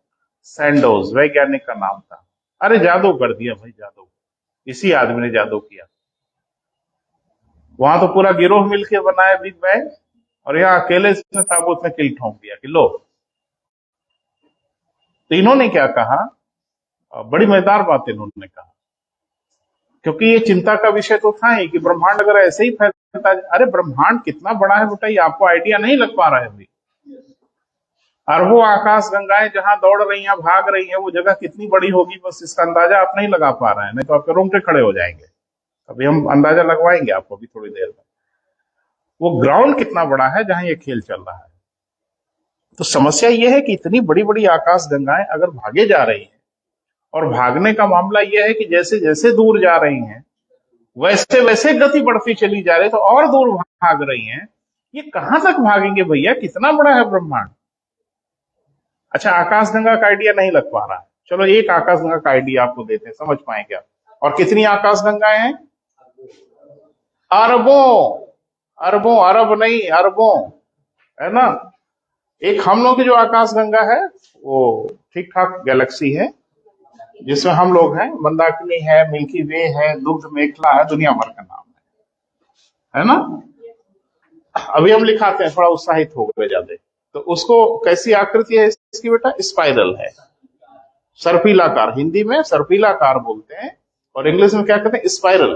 सैंडोज वैज्ञानिक का नाम था। अरे जादू कर दिया भाई, जादू, इसी आदमी ने जादू किया। वहां तो पूरा गिरोह मिलके बनाया बिग बैंग, और यहाँ अकेले से ताबूत में किल ठोंक दिया कि लो। तो इन्होंने क्या कहा, बड़ी मजेदार बात इन्होंने कहा, क्योंकि ये चिंता का विषय तो था ही कि ब्रह्मांड अगर ऐसे ही फैलता, अरे ब्रह्मांड कितना बड़ा है बेटा, ये आपको आइडिया नहीं लग पा रहा है अभी। अरबों आकाश गंगाएं जहां दौड़ रही हैं, भाग रही हैं, वो जगह कितनी बड़ी होगी, बस इसका अंदाजा आप नहीं लगा पा रहे हैं, नहीं तो आपके रोंगटे खड़े हो जाएंगे। अभी हम अंदाजा लगवाएंगे आपको अभी थोड़ी देर में। वो ग्राउंड कितना बड़ा है जहां ये खेल चल रहा है। तो समस्या ये है कि इतनी बड़ी बड़ी आकाश गंगाएं अगर भागे जा रही हैं, और भागने का मामला यह है कि जैसे जैसे दूर जा रही हैं वैसे वैसे गति बढ़ती चली जा रही है, तो और दूर भाग रही हैं, ये कहां तक भागेंगे भैया, कितना बड़ा है ब्रह्मांड। अच्छा, आकाशगंगा का आइडिया नहीं लग पा रहा है, चलो एक आकाशगंगा का आइडिया आपको देते हैं, समझ पाएंगे आप। और कितनी आकाशगंगाएं हैं, अरबों, अरबों, अरब नहीं अरबों, है ना। एक हम लोग की जो आकाशगंगा है वो ठीक ठाक गैलेक्सी है, जिसमें हम लोग हैं, मंदाकिनी है, मिल्की वे है, दुग्ध मेखला है, दुनिया भर का नाम है ना। अभी हम लिखाते हैं, थोड़ा उत्साहित हो गए ज्यादा। तो उसको कैसी आकृति है इसकी बेटा, स्पाइरल है, सर्पिलाकार, हिंदी में सर्पिलाकार बोलते हैं, और इंग्लिश में क्या कहते हैं, स्पाइरल।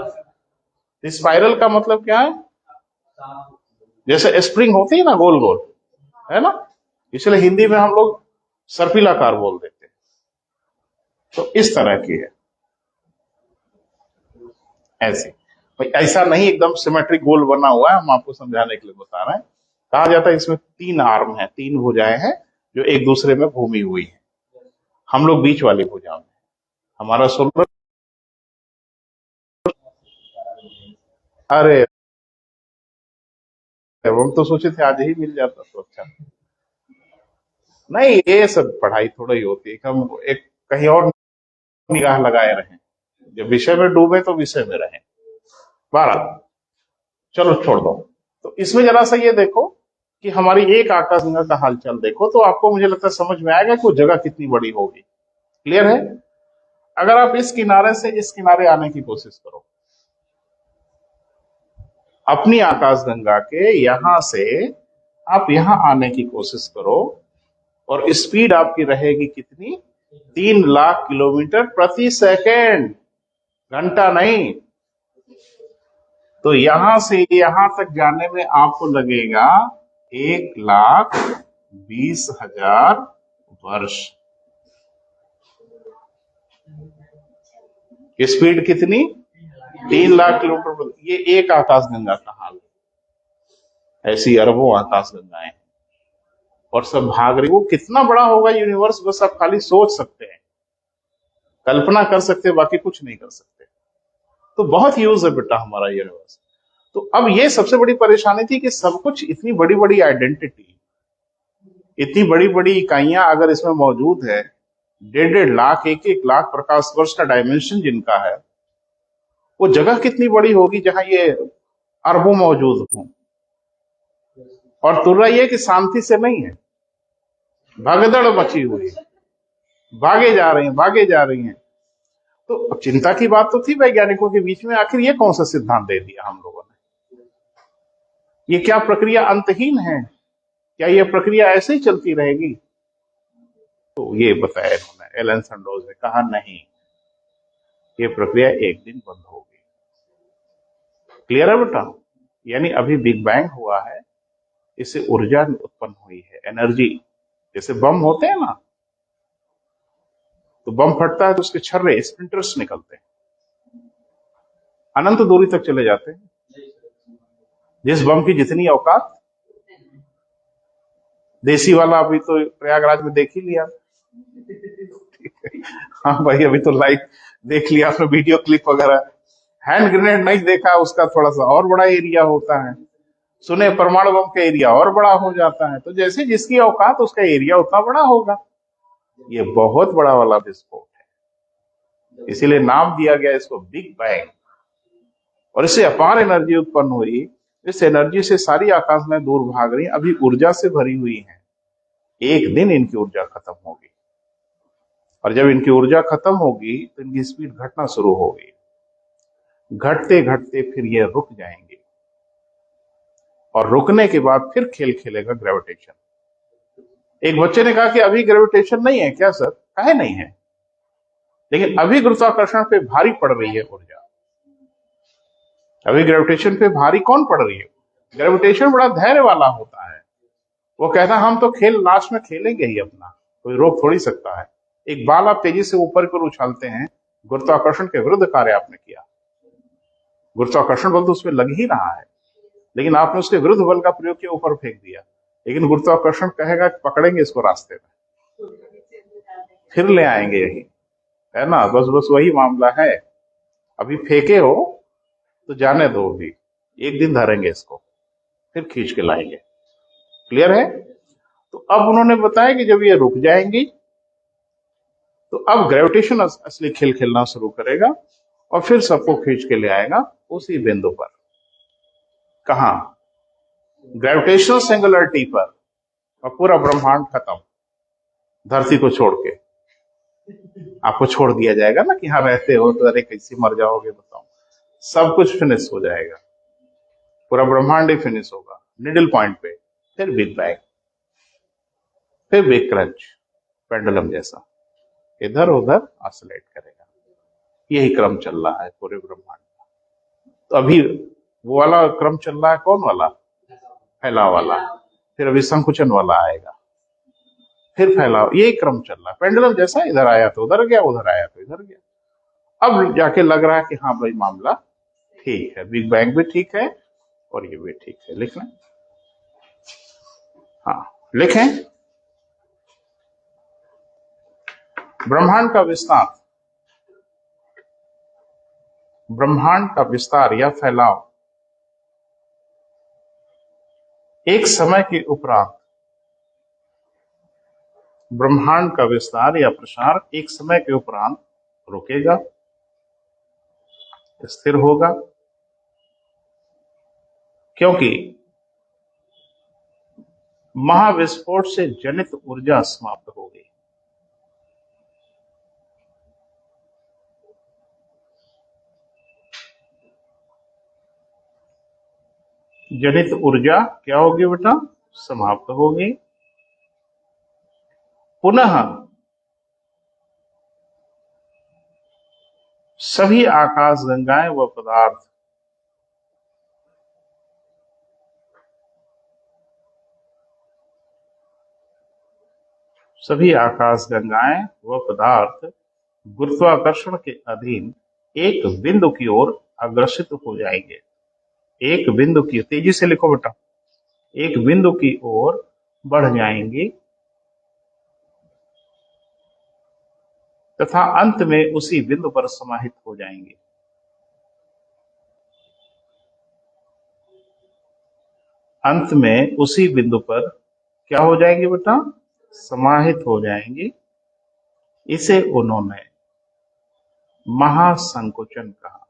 स्पाइरल का मतलब क्या है, जैसे स्प्रिंग होती है ना गोल गोल, है ना, इसलिए हिंदी में हम लोग सर्पिलाकार बोल देते हैं। तो इस तरह की है, ऐसी, भाई ऐसा नहीं एकदम सिमेट्रिक गोल बना हुआ है, हम आपको समझाने के लिए बता रहे हैं। कहा जाता है इसमें तीन आर्म है, तीन भुजाएं हैं जो एक दूसरे में घूमी हुई है। हम लोग बीच वाली भुजा में, हमारा सोलर, अरे हम तो सोचे थे आज ही मिल जाता तो अच्छा। नहीं, ये सब पढ़ाई थोड़ा ही होती है कि हम एक कहीं और निगाह लगाए रहें, जब विषय में डूबे तो विषय में रहें। 12, चलो छोड़ दो। तो इसमें जरा सा ये देखो कि हमारी एक आकाशगंगा का हालचाल देखो, तो आपको मुझे लगता है समझ में आएगा कि वो जगह कितनी बड़ी होगी। क्लियर है? अगर आप इस किनारे से इस किनारे आने की कोशिश करो, अपनी आकाशगंगा के यहां से आप यहां आने की कोशिश करो, और स्पीड आपकी रहेगी कितनी? 3 लाख किलोमीटर प्रति सेकेंड, घंटा नहीं। तो यहां से यहां तक जाने में आपको लगेगा 1,20,000 वर्ष। स्पीड कितनी? 3 लाख किलोमीटर। ये एक आकाशगंगा का हाल है। ऐसी अरबों आकाशगंगाएं हैं और सब भाग रही। वो कितना बड़ा होगा यूनिवर्स, बस आप खाली सोच सकते हैं, कल्पना कर सकते हैं, बाकी कुछ नहीं कर सकते। तो बहुत यूज है बेटा हमारा यूनिवर्स। तो अब ये सबसे बड़ी परेशानी थी कि सब कुछ, इतनी बड़ी बड़ी आइडेंटिटी, इतनी बड़ी बड़ी इकाइयां अगर इसमें मौजूद है, 1.5 लाख 1-1 लाख प्रकाश वर्ष का डायमेंशन जिनका है, वो जगह कितनी बड़ी होगी जहां ये अरबों मौजूद हों। और तुर्रा ये कि शांति से नहीं है, भगदड़ मची हुई है, भागे जा रही हैं, भागे जा रही हैं। तो अब चिंता की बात तो थी वैज्ञानिकों के बीच में, आखिर ये कौन सा सिद्धांत दे दिया हम लोगों ने? ये क्या प्रक्रिया अंतहीन है? क्या ये प्रक्रिया ऐसे ही चलती रहेगी? तो ये बताया इन्होंने, एलन सैंडोज ने कहा नहीं, ये प्रक्रिया एक दिन बंद होगी। क्लियर है बेटा? यानी अभी बिग बैंग हुआ है, इससे ऊर्जा उत्पन्न हुई है, एनर्जी। जैसे बम होते हैं ना, तो बम फटता है तो उसके छर्रे, स्प्लिंटर्स निकलते हैं, अनंत दूरी तक चले जाते हैं। जिस बम की जितनी औकात। देसी वाला अभी तो प्रयागराज में देख ही लिया। हाँ भाई, अभी तो लाइव देख लिया आपने, वीडियो क्लिप वगैरह। हैंड ग्रेनेड नहीं देखा, उसका थोड़ा सा और बड़ा एरिया होता है। सुने परमाणु बम का एरिया और बड़ा हो जाता है। तो जैसे जिसकी औकात, उसका एरिया उतना बड़ा होगा। ये बहुत बड़ा वाला विस्फोट है, इसीलिए नाम दिया गया इसको बिग बैंग। और इससे अपार एनर्जी उत्पन्न हुई। इस एनर्जी से सारी आकाश में दूर भाग रही, अभी ऊर्जा से भरी हुई है। एक दिन इनकी ऊर्जा खत्म होगी, और जब इनकी ऊर्जा खत्म होगी तो इनकी स्पीड घटना शुरू होगी। घटते घटते फिर ये रुक जाएंगे, और रुकने के बाद फिर खेल खेलेगा ग्रेविटेशन। एक बच्चे ने कहा कि अभी ग्रेविटेशन नहीं है क्या सर? काहे नहीं है? लेकिन अभी गुरुत्वाकर्षण पे भारी पड़ रही है ऊर्जा। अभी ग्रेविटेशन पे भारी कौन पड़ रही है? ग्रेविटेशन बड़ा धैर्य वाला होता है। वो कहता हम तो खेल लास्ट में खेलेंगे ही अपना, कोई रोक थोड़ी सकता है। एक बाल आप तेजी से ऊपर को उछालते हैं, गुरुत्वाकर्षण के विरुद्ध कार्य आपने किया। गुरुत्वाकर्षण बल तो उसमें लग ही रहा है, लेकिन आपने उसके विरुद्ध बल का प्रयोग किया, ऊपर फेंक दिया। लेकिन गुरुत्वाकर्षण कहेगा कि पकड़ेंगे इसको रास्ते में, फिर ले आएंगे यही, है ना? बस बस वही मामला है। अभी फेंके हो तो जाने दो, भी एक दिन धरेंगे इसको, फिर खींच के लाएंगे। क्लियर है? तो अब उन्होंने बताया कि जब ये रुक जाएंगी तो अब ग्रेविटेशन असली खेल खेलना शुरू करेगा, और फिर सबको खींच के ले आएगा उसी बिंदु पर। कहा? ग्रेविटेशनल सिंगुलरिटी पर, और पूरा ब्रह्मांड खत्म, धरती को छोड़ के। आपको छोड़ दिया जाएगा ना कि हाँ रहते हो तो, अरे कैसे मर जाओगे बताओ। सब कुछ फिनिश हो जाएगा, पूरा ब्रह्मांड ही फिनिश होगा मिडिल पॉइंट पे। फिर बिग बैंग, फिर बिग क्रंच, पेंडुलम जैसा इधर उधर ऑसिलेट करेगा। यही क्रम चल रहा है पूरे ब्रह्मांड का। तो अभी वो वाला क्रम चल रहा है, कौन वाला? फैलाव वाला। फिर अभी संकुचन वाला आएगा, फिर फैलाव। यही क्रम चल रहा है, पेंडुलम जैसा, इधर आया तो उधर गया, उधर आया तो इधर गया। अब जाके लग रहा है कि हाँ भाई मामला ठीक है, बिग बैंग भी ठीक है और ये भी ठीक है। लिख लें। हाँ, लिखें। ब्रह्मांड का विस्तार, ब्रह्मांड का विस्तार या फैलाव एक समय के उपरांत, ब्रह्मांड का विस्तार या प्रसार एक समय के उपरांत रुकेगा, स्थिर होगा, क्योंकि महाविस्फोट से जनित ऊर्जा समाप्त हो गई। जनित ऊर्जा क्या होगी बेटा? समाप्त होगी। पुनः सभी आकाश गंगाएं व पदार्थ गुरुत्वाकर्षण के अधीन एक बिंदु की ओर अग्रसित हो जाएंगे। एक बिंदु की, तेजी से लिखो बेटा, एक बिंदु की ओर बढ़ जाएंगे तथा अंत में उसी बिंदु पर समाहित हो जाएंगे। अंत में उसी बिंदु पर क्या हो जाएंगे बेटा? समाहित हो जाएंगे। इसे उन्होंने महासंकोचन कहा।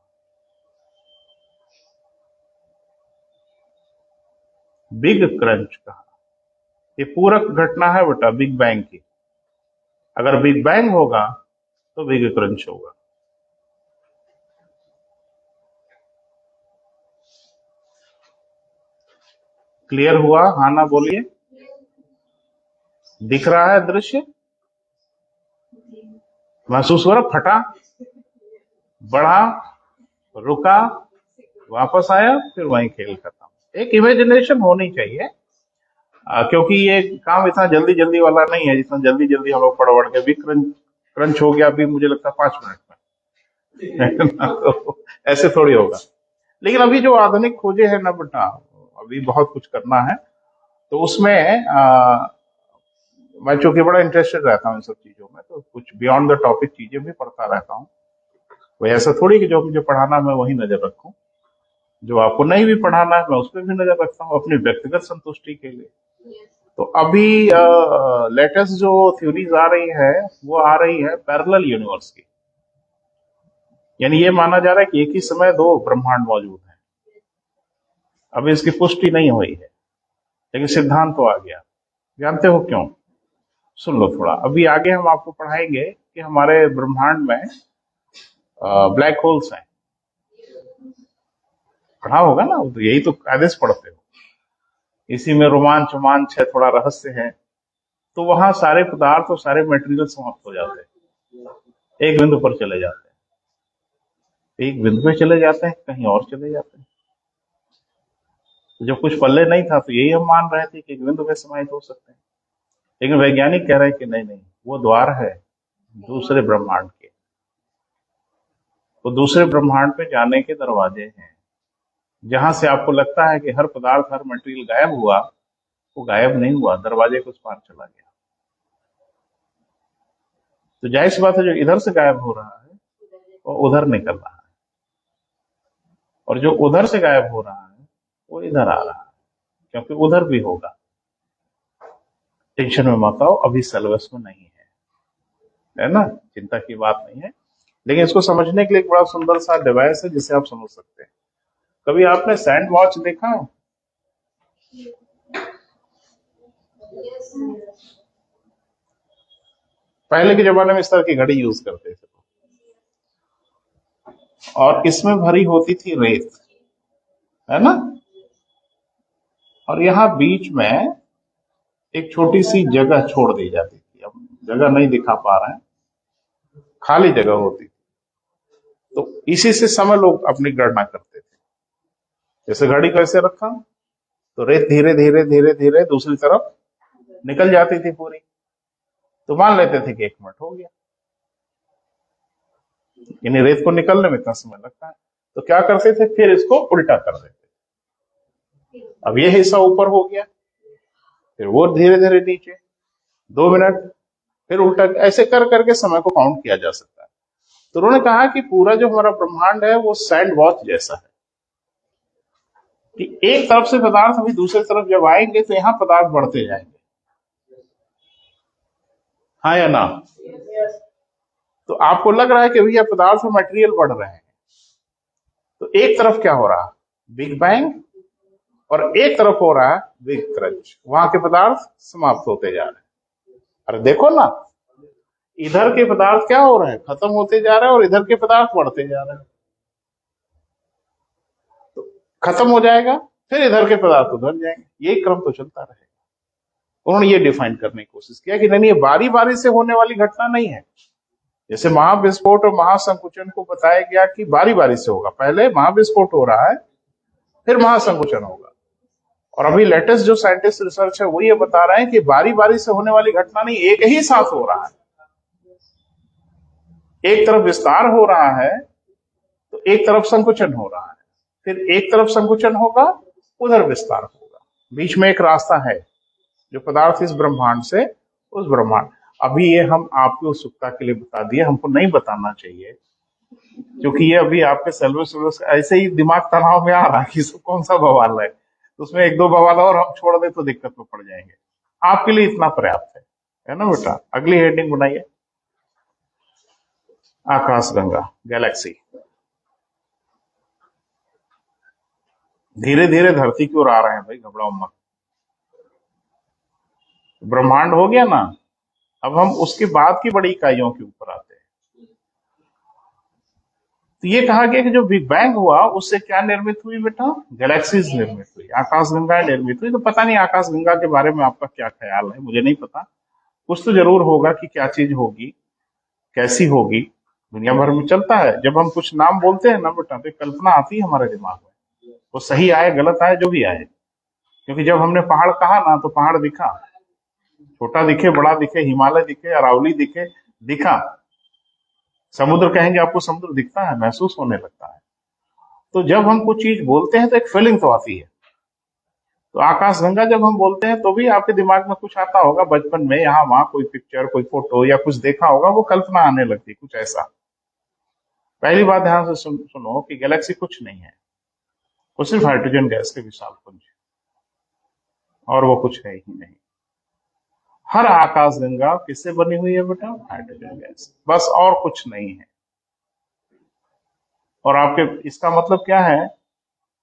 बिग क्रंच कहा। ये पूरक घटना है बेटा बिग बैंग की। अगर बिग बैंग होगा तो बिग क्रंच होगा। क्लियर हुआ? हाँ ना बोलिए। दिख रहा है दृश्य? महसूस हो रहा? फटा, बढ़ा, रुका, वापस आया, फिर वहीं खेल खत्म। एक इमेजिनेशन होनी चाहिए, क्योंकि ये काम इतना जल्दी जल्दी वाला नहीं है जितना जल्दी जल्दी हम लोग पढ़ के भी क्रंच हो गया अभी मुझे लगता है 5 मिनट में। तो ऐसे थोड़ी होगा। लेकिन अभी जो आधुनिक खोजे है ना बेटा, अभी बहुत कुछ करना है, तो उसमें मैं चूंकि बड़ा इंटरेस्टेड रहता हूँ इन सब चीजों में, तो कुछ बियॉन्ड द टॉपिक चीजें भी पढ़ता रहता हूँ। वही ऐसा थोड़ी कि जो मुझे पढ़ाना मैं वही नजर रखूं, जो आपको नहीं भी पढ़ाना है मैं उस पर भी नजर रखता हूँ अपनी व्यक्तिगत संतुष्टि के लिए। तो अभी लेटेस्ट जो थ्योरीज आ रही है वो आ रही है पैरेलल यूनिवर्स की, यानी ये माना जा रहा है कि एक ही समय 2 ब्रह्मांड मौजूद हैं। अभी इसकी पुष्टि नहीं हुई है, लेकिन सिद्धांत तो आ गया। जानते हो क्यों? सुन लो थोड़ा। अभी आगे हम आपको पढ़ाएंगे कि हमारे ब्रह्मांड में ब्लैक होल्स हैं। पढ़ा होगा ना, तो यही तो कायदे से पढ़ते हो। इसी में रोमांच है, थोड़ा रहस्य है। तो वहां सारे पदार्थ और सारे मटेरियल समाप्त हो जाते हैं, एक बिंदु पर चले जाते हैं। एक बिंदु पे चले जाते हैं, कहीं और चले जाते हैं। तो जब कुछ पल्ले नहीं था तो यही हम मान रहे थे कि एक बिंदु पे समाहित हो सकते हैं, लेकिन वैज्ञानिक कह रहे हैं कि नहीं, वो द्वार है दूसरे ब्रह्मांड के। वो दूसरे ब्रह्मांड पे जाने के दरवाजे हैं, जहां से आपको लगता है कि हर पदार्थ, हर मटेरियल गायब हुआ, वो गायब नहीं हुआ, दरवाजे के उस पार चला गया। तो जाहिर सी बात है, जो इधर से गायब हो रहा है वो उधर निकल रहा है, और जो उधर से गायब हो रहा है वो इधर आ रहा है, क्योंकि उधर भी होगा। टेंशन में मत आओ, अभी सिलेबस में नहीं है ना, चिंता की बात नहीं है। लेकिन इसको समझने के लिए एक बड़ा सुंदर सा डिवाइस है जिसे आप समझ सकते हैं। कभी आपने सैंड वॉच देखा है? पहले के जमाने में इस तरह की घड़ी यूज करते थे, और इसमें भरी होती थी रेत, है ना, और यहाँ बीच में एक छोटी सी जगह छोड़ दी जाती थी। अब जगह नहीं दिखा पा रहे हैं, खाली जगह होती थी। तो इसी से समय लोग अपनी गणना करते थे। जैसे घड़ी को ऐसे रखा, तो रेत धीरे धीरे धीरे धीरे दूसरी तरफ निकल जाती थी पूरी, तो मान लेते थे कि 1 मिनट हो गया। यानी रेत को निकलने में इतना समय लगता है, तो क्या करते थे, फिर इसको उल्टा कर देते। अब ये हिस्सा ऊपर हो गया, फिर वो धीरे धीरे नीचे, 2 मिनट, फिर उल्टा, ऐसे कर करके समय को काउंट किया जा सकता है। तो उन्होंने कहा कि पूरा जो हमारा ब्रह्मांड है वो सैंड वॉच जैसा है कि एक तरफ से पदार्थ अभी दूसरी तरफ जब आएंगे तो यहाँ पदार्थ बढ़ते जाएंगे, हाँ या ना? तो आपको लग रहा है कि भैया पदार्थ में मटेरियल बढ़ रहे हैं, तो एक तरफ क्या हो रहा है, बिग बैंग, और एक तरफ हो रहा है बिग क्रंच, वहां के पदार्थ समाप्त होते जा रहे हैं। अरे देखो ना, इधर के पदार्थ क्या हो रहे हैं, खत्म होते जा रहे हैं, और इधर के पदार्थ बढ़ते जा रहे हैं। तो खत्म हो जाएगा, फिर इधर के पदार्थ उधर जाएंगे, ये क्रम तो चलता रहेगा। उन्होंने ये डिफाइन करने की कोशिश किया कि नहीं, ये बारी बारी से होने वाली घटना नहीं है। जैसे महाविस्फोट और महासंकुचन को बताया गया कि बारी बारी से होगा, पहले महाविस्फोट हो रहा है, फिर महासंकुचन होगा। और अभी लेटेस्ट जो साइंटिस्ट रिसर्च है वो ये बता रहे हैं कि बारी बारी से होने वाली घटना नहीं, एक ही साथ हो रहा है। एक तरफ विस्तार हो रहा है तो एक तरफ संकुचन हो रहा है, फिर एक तरफ संकुचन होगा, उधर विस्तार होगा, बीच में एक रास्ता है जो पदार्थ इस ब्रह्मांड से उस ब्रह्मांड। अभी ये हम आपकी उत्सुकता के लिए बता दिए, हमको नहीं बताना चाहिए, क्योंकि ये अभी आपके सिलेबस ऐसे ही दिमाग तनाव में आ रहा है कि कौन सा बवाल है, तो उसमें एक दो बवाल और हम छोड़ दे तो दिक्कत में पड़ जाएंगे। आपके लिए इतना पर्याप्त है ना बेटा? अगली हेडिंग बनाइए, आकाशगंगा, गैलेक्सी। धीरे धीरे धरती की ओर आ रहे हैं भाई, घबराओ मत। ब्रह्मांड हो गया ना, अब हम उसके बाद की बड़ी इकाइयों के ऊपर आते हैं। तो ये कहा गया कि जो बिग बैंग हुआ उससे क्या निर्मित हुई बेटा? गैलेक्सीज निर्मित हुई, आकाशगंगा निर्मित हुई। तो पता नहीं आकाशगंगा के बारे में आपका क्या ख्याल है, मुझे नहीं पता। कुछ तो जरूर होगा कि क्या चीज होगी, कैसी होगी, दुनिया भर में चलता है। जब हम कुछ नाम बोलते हैं ना बेटा, तो कल्पना आती है हमारे दिमाग में, वो सही आए गलत आए जो भी आए। क्योंकि जब हमने पहाड़ कहा ना तो पहाड़ दिखा, छोटा दिखे बड़ा दिखे, हिमालय दिखे अरावली दिखे, दिखा। समुद्र कहेंगे आपको समुद्र दिखता है, महसूस होने लगता है। तो जब हम कुछ चीज बोलते हैं तो एक फीलिंग तो आती है। तो आकाशगंगा जब हम बोलते हैं तो भी आपके दिमाग में कुछ आता होगा, बचपन में यहाँ वहां कोई पिक्चर, कोई फोटो या कुछ देखा होगा, वो कल्पना आने लगती, कुछ ऐसा। पहली बात ध्यान से सुनो कि गैलेक्सी कुछ नहीं है, वो सिर्फ हाइड्रोजन गैस के विशाल पुंज, और वो कुछ है ही नहीं। हर आकाशगंगा किससे बनी हुई है बेटा? हाइड्रोजन गैस, बस, और कुछ नहीं है। और आपके इसका मतलब क्या है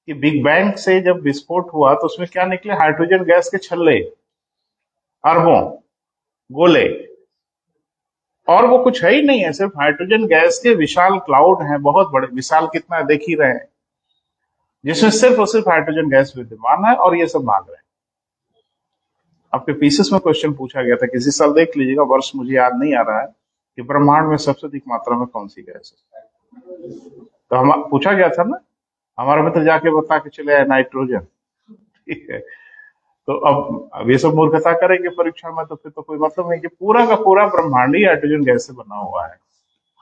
कि बिग बैंग से जब विस्फोट हुआ तो उसमें क्या निकले? हाइड्रोजन गैस के छल्ले, अरबों गोले, और वो कुछ है ही नहीं है, सिर्फ हाइड्रोजन गैस के विशाल क्लाउड हैं, बहुत बड़े। विशाल कितना देख ही रहे हैं, जिसमें सिर्फ और सिर्फ हाइड्रोजन गैस विद्यमान है, और ये सब भाग रहे हैं। आपके पीसीएस में क्वेश्चन पूछा गया था, किसी साल देख लीजिएगा, वर्ष मुझे याद नहीं आ रहा है, कि ब्रह्मांड में सबसे अधिक मात्रा में कौन सी गैस है। तो हम पूछा गया था ना, हमारा मित्र जाके बता के चले आए नाइट्रोजन, ठीक है। तो अब ये सब मूर्खता करेंगे परीक्षा में तो फिर तो कोई मतलब नहीं, कि पूरा का पूरा ब्रह्मांड ही हाइड्रोजन गैस से बना हुआ है।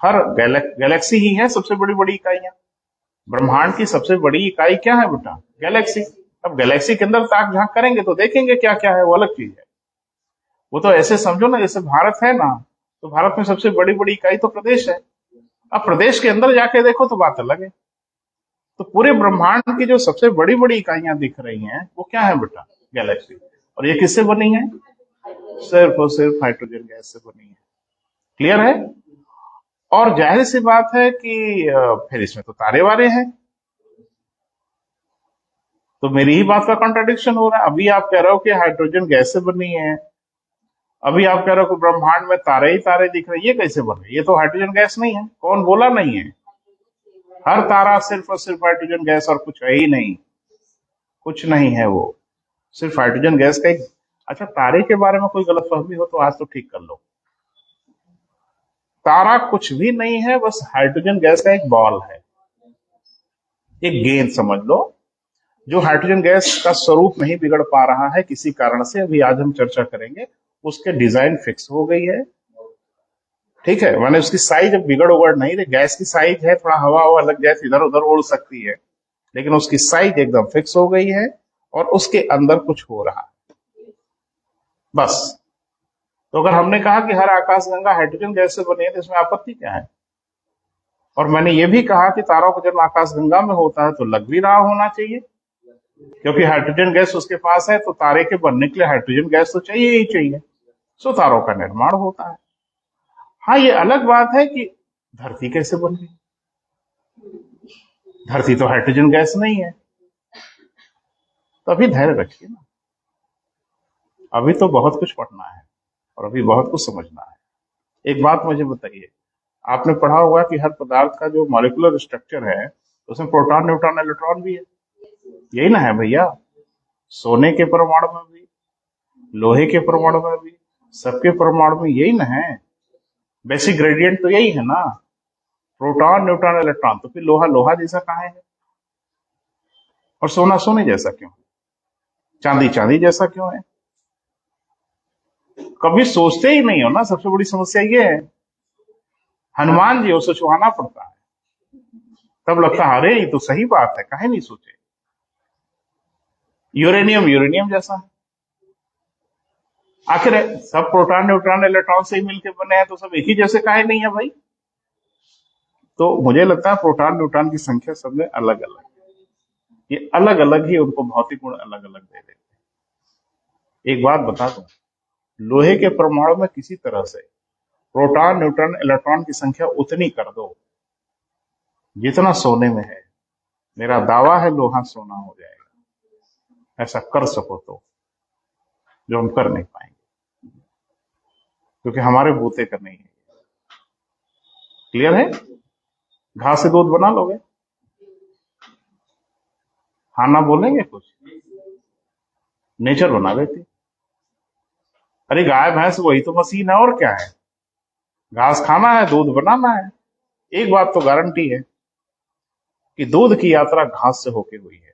हर गैलेक्सी ही है सबसे बड़ी बड़ी इकाइयां। ब्रह्मांड की सबसे बड़ी इकाई क्या है बेटा? गैलेक्सी। अब गैलेक्सी के अंदर ताक झांक करेंगे तो देखेंगे क्या क्या है, वो अलग चीज है। वो तो ऐसे समझो ना, जैसे भारत है ना, तो भारत में सबसे बड़ी बड़ी इकाई तो प्रदेश है। अब प्रदेश के अंदर जाके देखो तो बात अलग है। तो पूरे ब्रह्मांड की जो सबसे बड़ी बड़ी इकाइयां दिख रही हैं वो क्या है बेटा? गैलेक्सी। और ये किससे बनी है? सिर्फ और सिर्फ हाइड्रोजन गैस से बनी है। क्लियर है? और जाहिर सी बात है कि फिर इसमें तो तारे वारे हैं, तो मेरी ही बात का कॉन्ट्राडिक्शन हो रहा है। अभी आप कह रहे हो कि हाइड्रोजन गैस से बनी है, अभी आप कह रहे हो कि ब्रह्मांड में तारे ही तारे दिख रहे हैं, ये कैसे बन रहे? ये तो हाइड्रोजन गैस नहीं है। कौन बोला नहीं है? हर तारा सिर्फ और सिर्फ हाइड्रोजन गैस, और कुछ है ही नहीं, कुछ नहीं है, वो सिर्फ हाइड्रोजन गैस का एक। अच्छा, तारे के बारे में कोई गलतफहमी हो तो आज तो ठीक कर लो। तारा कुछ भी नहीं है, बस हाइड्रोजन गैस का एक बॉल है, एक गेंद समझ लो, जो हाइड्रोजन गैस का स्वरूप नहीं बिगड़ पा रहा है किसी कारण से। अभी आज हम चर्चा करेंगे, उसके डिजाइन फिक्स हो गई है, ठीक है। माने उसकी साइज अब बिगड़ उगड़ नहीं रही। गैस की साइज है, थोड़ा हवा हवा लग जाए तो इधर उधर उड़ सकती है, लेकिन उसकी साइज एकदम फिक्स हो गई है, और उसके अंदर कुछ हो रहा है। बस। तो अगर हमने कहा कि हर आकाशगंगा हाइड्रोजन गैस से बनी है तो इसमें आपत्ति क्या है? और मैंने ये भी कहा कि तारों का जन्म आकाशगंगा में होता है तो लग भी रहा होना चाहिए, क्योंकि हाइड्रोजन गैस उसके पास है, तो तारे के बनने के लिए हाइड्रोजन गैस तो चाहिए ही चाहिए। सो तारों का निर्माण होता है। हाँ, ये अलग बात है कि धरती कैसे बन गई। धरती तो हाइड्रोजन गैस नहीं है। तो अभी धैर्य रखिए ना, अभी तो बहुत कुछ पढ़ना है और अभी बहुत कुछ समझना है। एक बात मुझे बताइए, आपने पढ़ा होगा कि हर पदार्थ का जो मॉलिक्यूलर स्ट्रक्चर है उसमें प्रोटॉन, न्यूट्रॉन, इलेक्ट्रॉन भी है। यही ना है भैया? सोने के परमाणु में भी, लोहे के परमाणु में भी, सबके परमाणु में यही ना है। बेसिक ग्रेडियंट तो यही है ना, प्रोटॉन, न्यूट्रॉन, इलेक्ट्रॉन। तो फिर लोहा लोहा जैसा कहाँ है? और सोना सोने जैसा क्यों है? चांदी चांदी जैसा क्यों है? कभी सोचते ही नहीं हो ना, सबसे बड़ी समस्या ये है। हनुमान जी, वो सोचवाना पड़ता है, तब लगता है अरे ये तो सही बात है, काहे नहीं सोचे। यूरेनियम यूरेनियम जैसा है। आखिर सब प्रोटॉन, न्यूट्रॉन, इलेक्ट्रॉन से ही मिलकर बने हैं, तो सब एक ही जैसे काहे नहीं है भाई? तो मुझे लगता है प्रोटॉन, न्यूट्रॉन की संख्या सब में अलग अलग है। ये अलग अलग ही उनको भौतिक गुण अलग अलग दे देते हैं। एक बात बता दूं, लोहे के परमाणु में किसी तरह से प्रोटॉन, न्यूट्रॉन, इलेक्ट्रॉन की संख्या उतनी कर दो जितना सोने में है, मेरा दावा है लोहा सोना हो जाएगा। ऐसा कर सको तो, जो हम कर नहीं पाएंगे, क्योंकि हमारे बूते का नहीं है। क्लियर है? घास से दूध बना लोगे? हाँ ना बोलेंगे कुछ? नेचर बना देती। अरे गाय भैंस वही तो मशीन है, और क्या है? घास खाना है, दूध बनाना है। एक बात तो गारंटी है कि दूध की यात्रा घास से होके हुई है।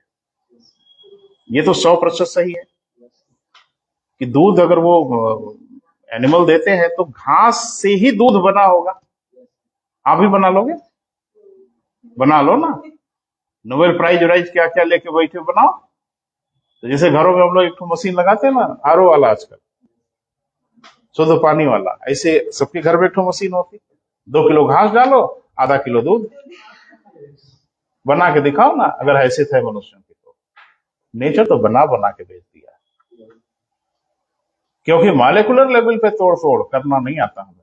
ये तो 100% सही है कि दूध अगर वो एनिमल देते हैं तो घास से ही दूध बना होगा। आप भी बना लोगे? बना लो ना। नोबेल प्राइज वाइज क्या क्या लेके बैठे बनाओ। तो जैसे घरों में हम लोग एक तो मशीन लगाते हैं ना, आरओ वाला आजकल, शुद्ध पानी वाला, ऐसे सबके घर में एक तो मशीन होती। 2 किलो घास डालो, आधा किलो दूध। बना के दिखाओ ना, अगर हैसियत है मनुष्यों की तो। नेचर तो बना बना के भेज दिया, क्योंकि मॉलिक्यूलर लेवल पे तोड़ फोड़ करना नहीं आता हमें।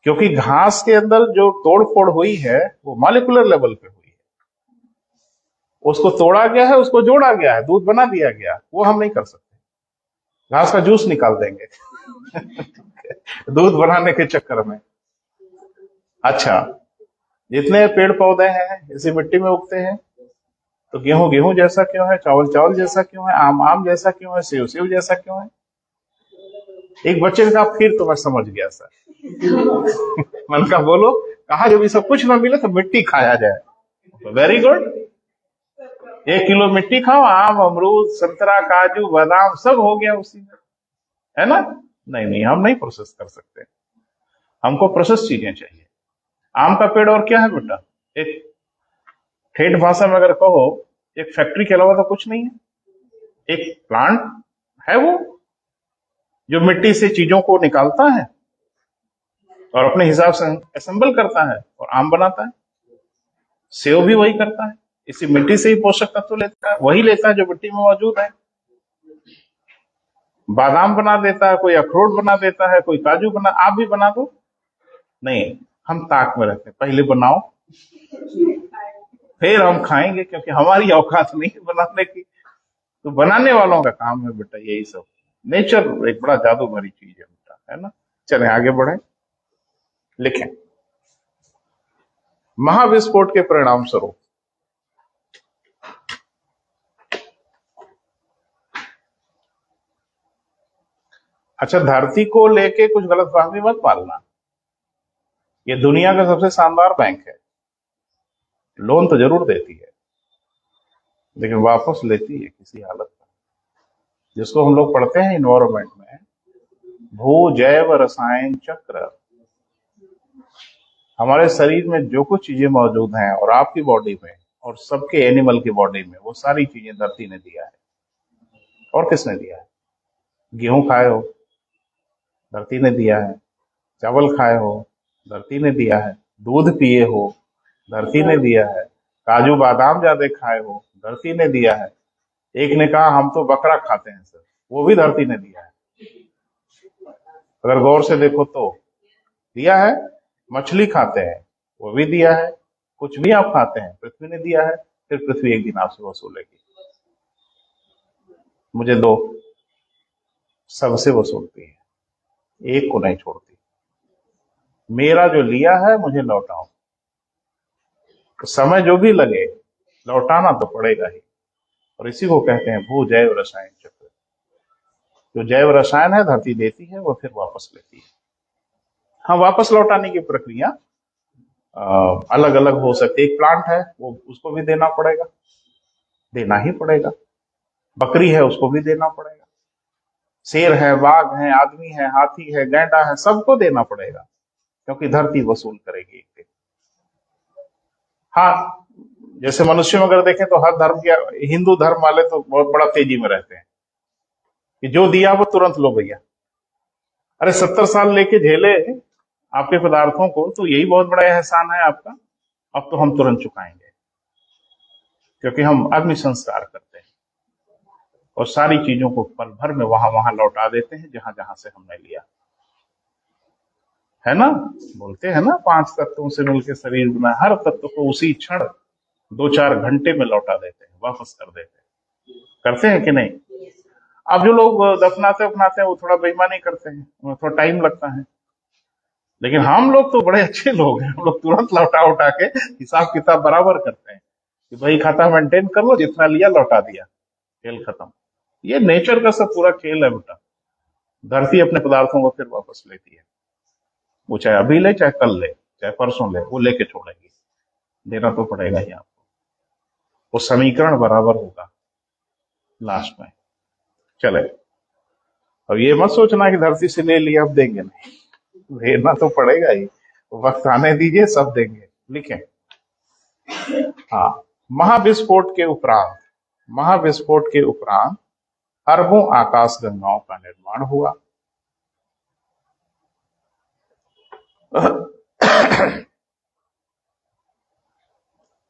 क्योंकि घास के अंदर जो तोड़ फोड़ हुई है वो मॉलिक्यूलर लेवल पे हुई है। उसको तोड़ा गया है, उसको जोड़ा गया है, दूध बना दिया गया। वो हम नहीं कर सकते। घास का जूस निकाल देंगे दूध बनाने के चक्कर में। अच्छा, जितने पेड़ पौधे हैं इसी मिट्टी में उगते हैं, तो गेहूं गेहूं जैसा क्यों है, चावल चावल जैसा क्यों है, आम आम जैसा क्यों है, सेव सेव जैसा क्यों है? एक बच्चे ने कहा फिर तो मैं समझ गया सर मैंने कहा बोलो। कहा जब ये सब कुछ ना मिले तो मिट्टी खाया जाए। Very good. 1 किलो मिट्टी खाओ, आम, अमरूद, संतरा, काजू, बादाम सब हो गया उसी में, है ना? नहीं नहीं, हम नहीं प्रोसेस कर सकते, हमको प्रोसेस चीजें चाहिए। आम का पेड़ और क्या है बेटा? एक ठेठ भाषा में अगर कहो, एक फैक्ट्री के अलावा तो कुछ नहीं है। एक प्लांट है वो, जो मिट्टी से चीजों को निकालता है और अपने हिसाब से असेंबल करता है और आम बनाता है। सेव भी वही करता है, इसी मिट्टी से ही पोषक तत्व लेता है, वही लेता है जो मिट्टी में मौजूद है। बादाम बना देता है, कोई अखरोट बना देता है, कोई काजू बना। आप भी बना दो। नहीं, हम ताक में रहते हैं, पहले बनाओ फिर हम खाएंगे, क्योंकि हमारी औकात नहीं है बनाने की। तो बनाने वालों का काम है बेटा यही सब। नेचर एक बड़ा जादू भरी चीज है बेटा, है ना? चलें आगे बढ़े। लिखें, महाविस्फोट के परिणाम स्वरूप अच्छा, धरती को लेके कुछ गलतफहमी मत पालना। ये दुनिया का सबसे शानदार बैंक है। लोन तो जरूर देती है, लेकिन वापस लेती है किसी हालत में, जिसको हम लोग पढ़ते हैं इन्वायरमेंट में, भू जैव रसायन चक्र। हमारे शरीर में जो कुछ चीजें मौजूद हैं और आपकी बॉडी में और सबके एनिमल की बॉडी में, वो सारी चीजें धरती ने दिया है। और किसने दिया है? गेहूं खाए हो, धरती ने दिया है। चावल खाए हो, धरती ने दिया है। दूध पिए हो, धरती ने दिया है। काजू बादाम ज्यादा खाए हो, धरती ने दिया है। एक ने कहा हम तो बकरा खाते हैं सर, वो भी धरती ने दिया है। अगर गौर से देखो तो दिया है। मछली खाते हैं, वो भी दिया है। कुछ भी आप खाते हैं, पृथ्वी ने दिया है। फिर पृथ्वी एक दिन आपसे वसूलेगी। मुझे दो, सबसे वसूलती है, एक को नहीं छोड़ती। मेरा जो लिया है मुझे लौटाओ। तो समय जो भी लगे, लौटाना तो पड़ेगा ही। और इसी को कहते हैं भू जैव रसायन चक्र। जो जैव रसायन है धरती देती है, वो फिर वापस लेती है। हाँ, वापस लौटाने की प्रक्रिया अलग अलग हो सकती है। एक प्लांट है, वो उसको भी देना पड़ेगा, देना ही पड़ेगा। बकरी है, उसको भी देना पड़ेगा। शेर है, बाघ है, आदमी है, हाथी है, गैंडा है, सबको देना पड़ेगा, क्योंकि धरती वसूल करेगी एक दिन। हाँ, जैसे मनुष्य में अगर देखें तो हर धर्म के, हिंदू धर्म वाले तो बहुत बड़ा तेजी में रहते हैं कि जो दिया वो तुरंत लो भैया। अरे 70 साल लेके झेले आपके पदार्थों को, तो यही बहुत बड़ा एहसान है आपका। अब तो हम तुरंत चुकाएंगे, क्योंकि हम अग्नि संस्कार करते हैं और सारी चीजों को पल भर में वहां वहां लौटा देते हैं जहां जहां से हमने लिया है ना। बोलते हैं ना, 5 तत्वों से मिलकर शरीर बना। हर तत्व को उसी क्षण 2-4 घंटे में लौटा देते हैं, वापस कर देते हैं। करते हैं कि नहीं? अब जो लोग दफनाते अपनाते हैं, वो थोड़ा बेईमानी करते हैं, उन्हें थोड़ा टाइम लगता है। लेकिन हम लोग तो बड़े अच्छे लोग हैं, हम लोग तुरंत लौटा उठा के हिसाब किताब बराबर करते हैं कि भाई खाता मेंटेन कर लो, जितना लिया लौटा दिया, खेल खत्म। ये नेचर का सब पूरा खेल है बेटा। धरती अपने पदार्थों को फिर वापस लेती है। वो चाहे अभी ले, चाहे कल ले, चाहे परसों ले, वो लेके छोड़ेगी। देना तो पड़ेगा ही आपको। वो समीकरण बराबर होगा लास्ट में। चले, अब ये मत सोचना कि धरती से ले लिया अब देंगे नहीं, देना तो पड़ेगा ही। वक्त आने दीजिए, सब देंगे। लिखें, हाँ, महाविस्फोट के उपरांत अरबों आकाश गंगाओं का निर्माण हुआ।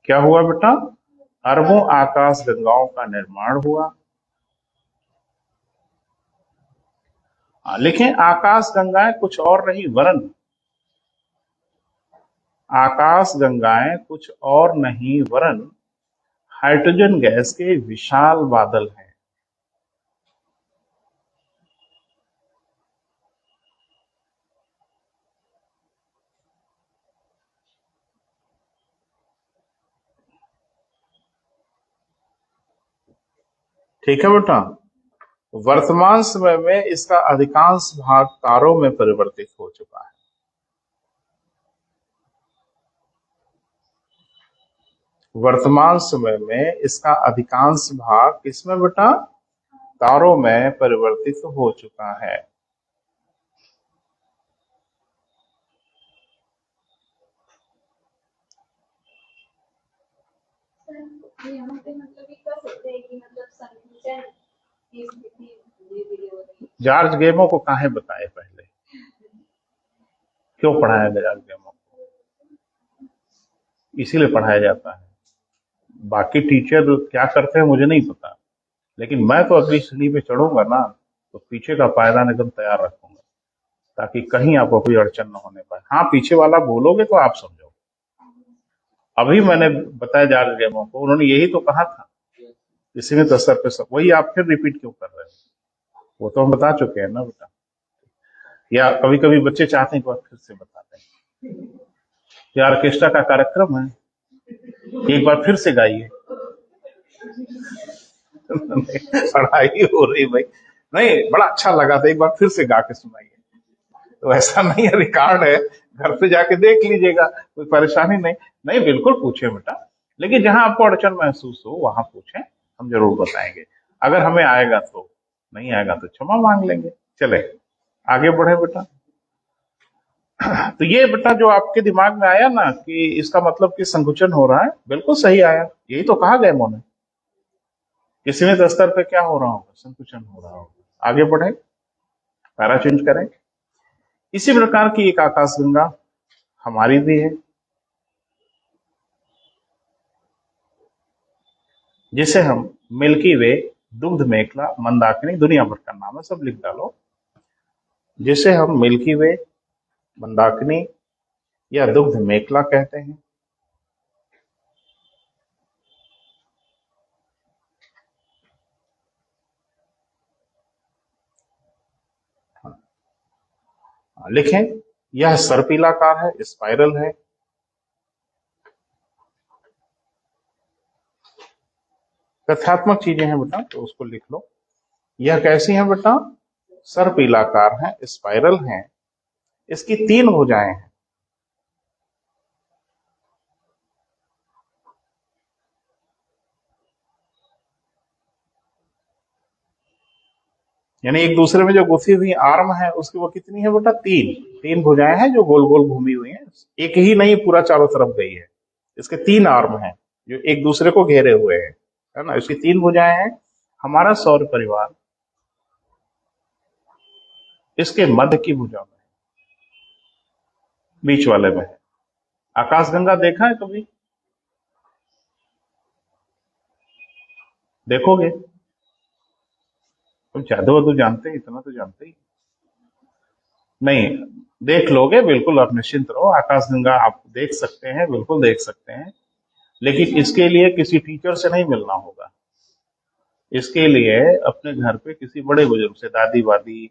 क्या हुआ बेटा? अरबों आकाश गंगाओं का निर्माण हुआ। लिखें, आकाश गंगाएं कुछ और नहीं वरन, आकाश गंगाएं कुछ और नहीं वरन हाइड्रोजन गैस के विशाल बादल हैं। ठीक है बेटा। वर्तमान समय में इसका अधिकांश भाग तारों में परिवर्तित हो चुका है। वर्तमान समय में इसका अधिकांश भाग किसमें बेटा? तारों में परिवर्तित हो चुका है। यहाँ पे मतलब ये कह सकते हैं कि मतलब संकुचन की स्थिति धीरे-धीरे हो रही है। जॉर्ज गेमो को काहे बताए पहले? क्यों पढ़ाया गया जॉर्ज गेमो को? इसीलिए पढ़ाया जाता है। बाकी टीचर क्या करते हैं मुझे नहीं पता, लेकिन मैं तो अगली सीढ़ी पे चढ़ूंगा ना, तो पीछे का पायदान एकदम तैयार रखूंगा, ताकि कहीं आपको कोई अड़चन न होने पाए। हाँ, पीछे वाला बोलोगे तो आप समझो। अभी मैंने बताया जॉर्ज गेमो को, उन्होंने यही तो कहा था, सीमित स्तर पे सब। वही आप फिर रिपीट क्यों कर रहे हो? वो तो हम बता चुके हैं ना बेटा। या कभी कभी बच्चे चाहते हैं कि फिर से बताते हैं, या ऑर्केस्ट्रा का कार्यक्रम है, एक बार फिर से गाइए। पढ़ाई हो रही भाई, नहीं बड़ा अच्छा लगा था, एक बार फिर से गा के सुनाइए। तो ऐसा नहीं है, रिकॉर्ड है, घर पे जाके देख लीजिएगा, कोई परेशानी नहीं। नहीं, बिल्कुल पूछे बेटा, लेकिन जहां आपको अड़चन महसूस हो वहां पूछें, हम जरूर बताएंगे। अगर हमें आएगा तो, नहीं आएगा तो क्षमा मांग लेंगे। चले आगे बढ़े बेटा। तो ये बेटा जो आपके दिमाग में आया ना कि इसका मतलब कि संकुचन हो रहा है, बिल्कुल सही आया। यही तो कहा गया मोने, कि सीमित स्तर पे क्या हो रहा होगा? संकुचन हो रहा होगा। आगे बढ़े। पैरा चेंज करें। इसी प्रकार की एक आकाशगंगा हमारी भी है, जिसे हम मिल्की वे, दुग्ध मेखला, मंदाकिनी, दुनिया भर का नाम है, सब लिख डालो, जिसे हम मिल्की वे, मंदाकिनी या दुग्ध मेखला कहते हैं। लिखें, यह सर्पिलाकार है, स्पाइरल है। तथ्यात्मक चीजें हैं बेटा, तो उसको लिख लो। यह कैसी है बेटा? सर्पिलाकार है, स्पाइरल है, इसकी 3 भुजाएं हैं। यानी एक दूसरे में जो गुथी हुई आर्म है उसकी वो कितनी है बेटा? 3 भुजाएं हैं जो गोल गोल घूमी हुई हैं, एक ही नहीं पूरा चारों तरफ गई है। इसके 3 आर्म हैं जो एक दूसरे को घेरे हुए हैं, है ना। इसकी 3 भुजाएं हैं। हमारा सौर परिवार इसके मध्य की भुजा में, बीच वाले में है। आकाशगंगा देखा है कभी? देखोगे? तुम जादू वादू जानते हैं, इतना तो जानते ही नहीं। देख लोगे, बिल्कुल आप निश्चिंत रहो। आकाशगंगा आप देख सकते हैं, बिल्कुल देख सकते हैं, लेकिन इसके लिए किसी टीचर से नहीं मिलना होगा। इसके लिए अपने घर पे किसी बड़े बुजुर्ग से, दादी वादी,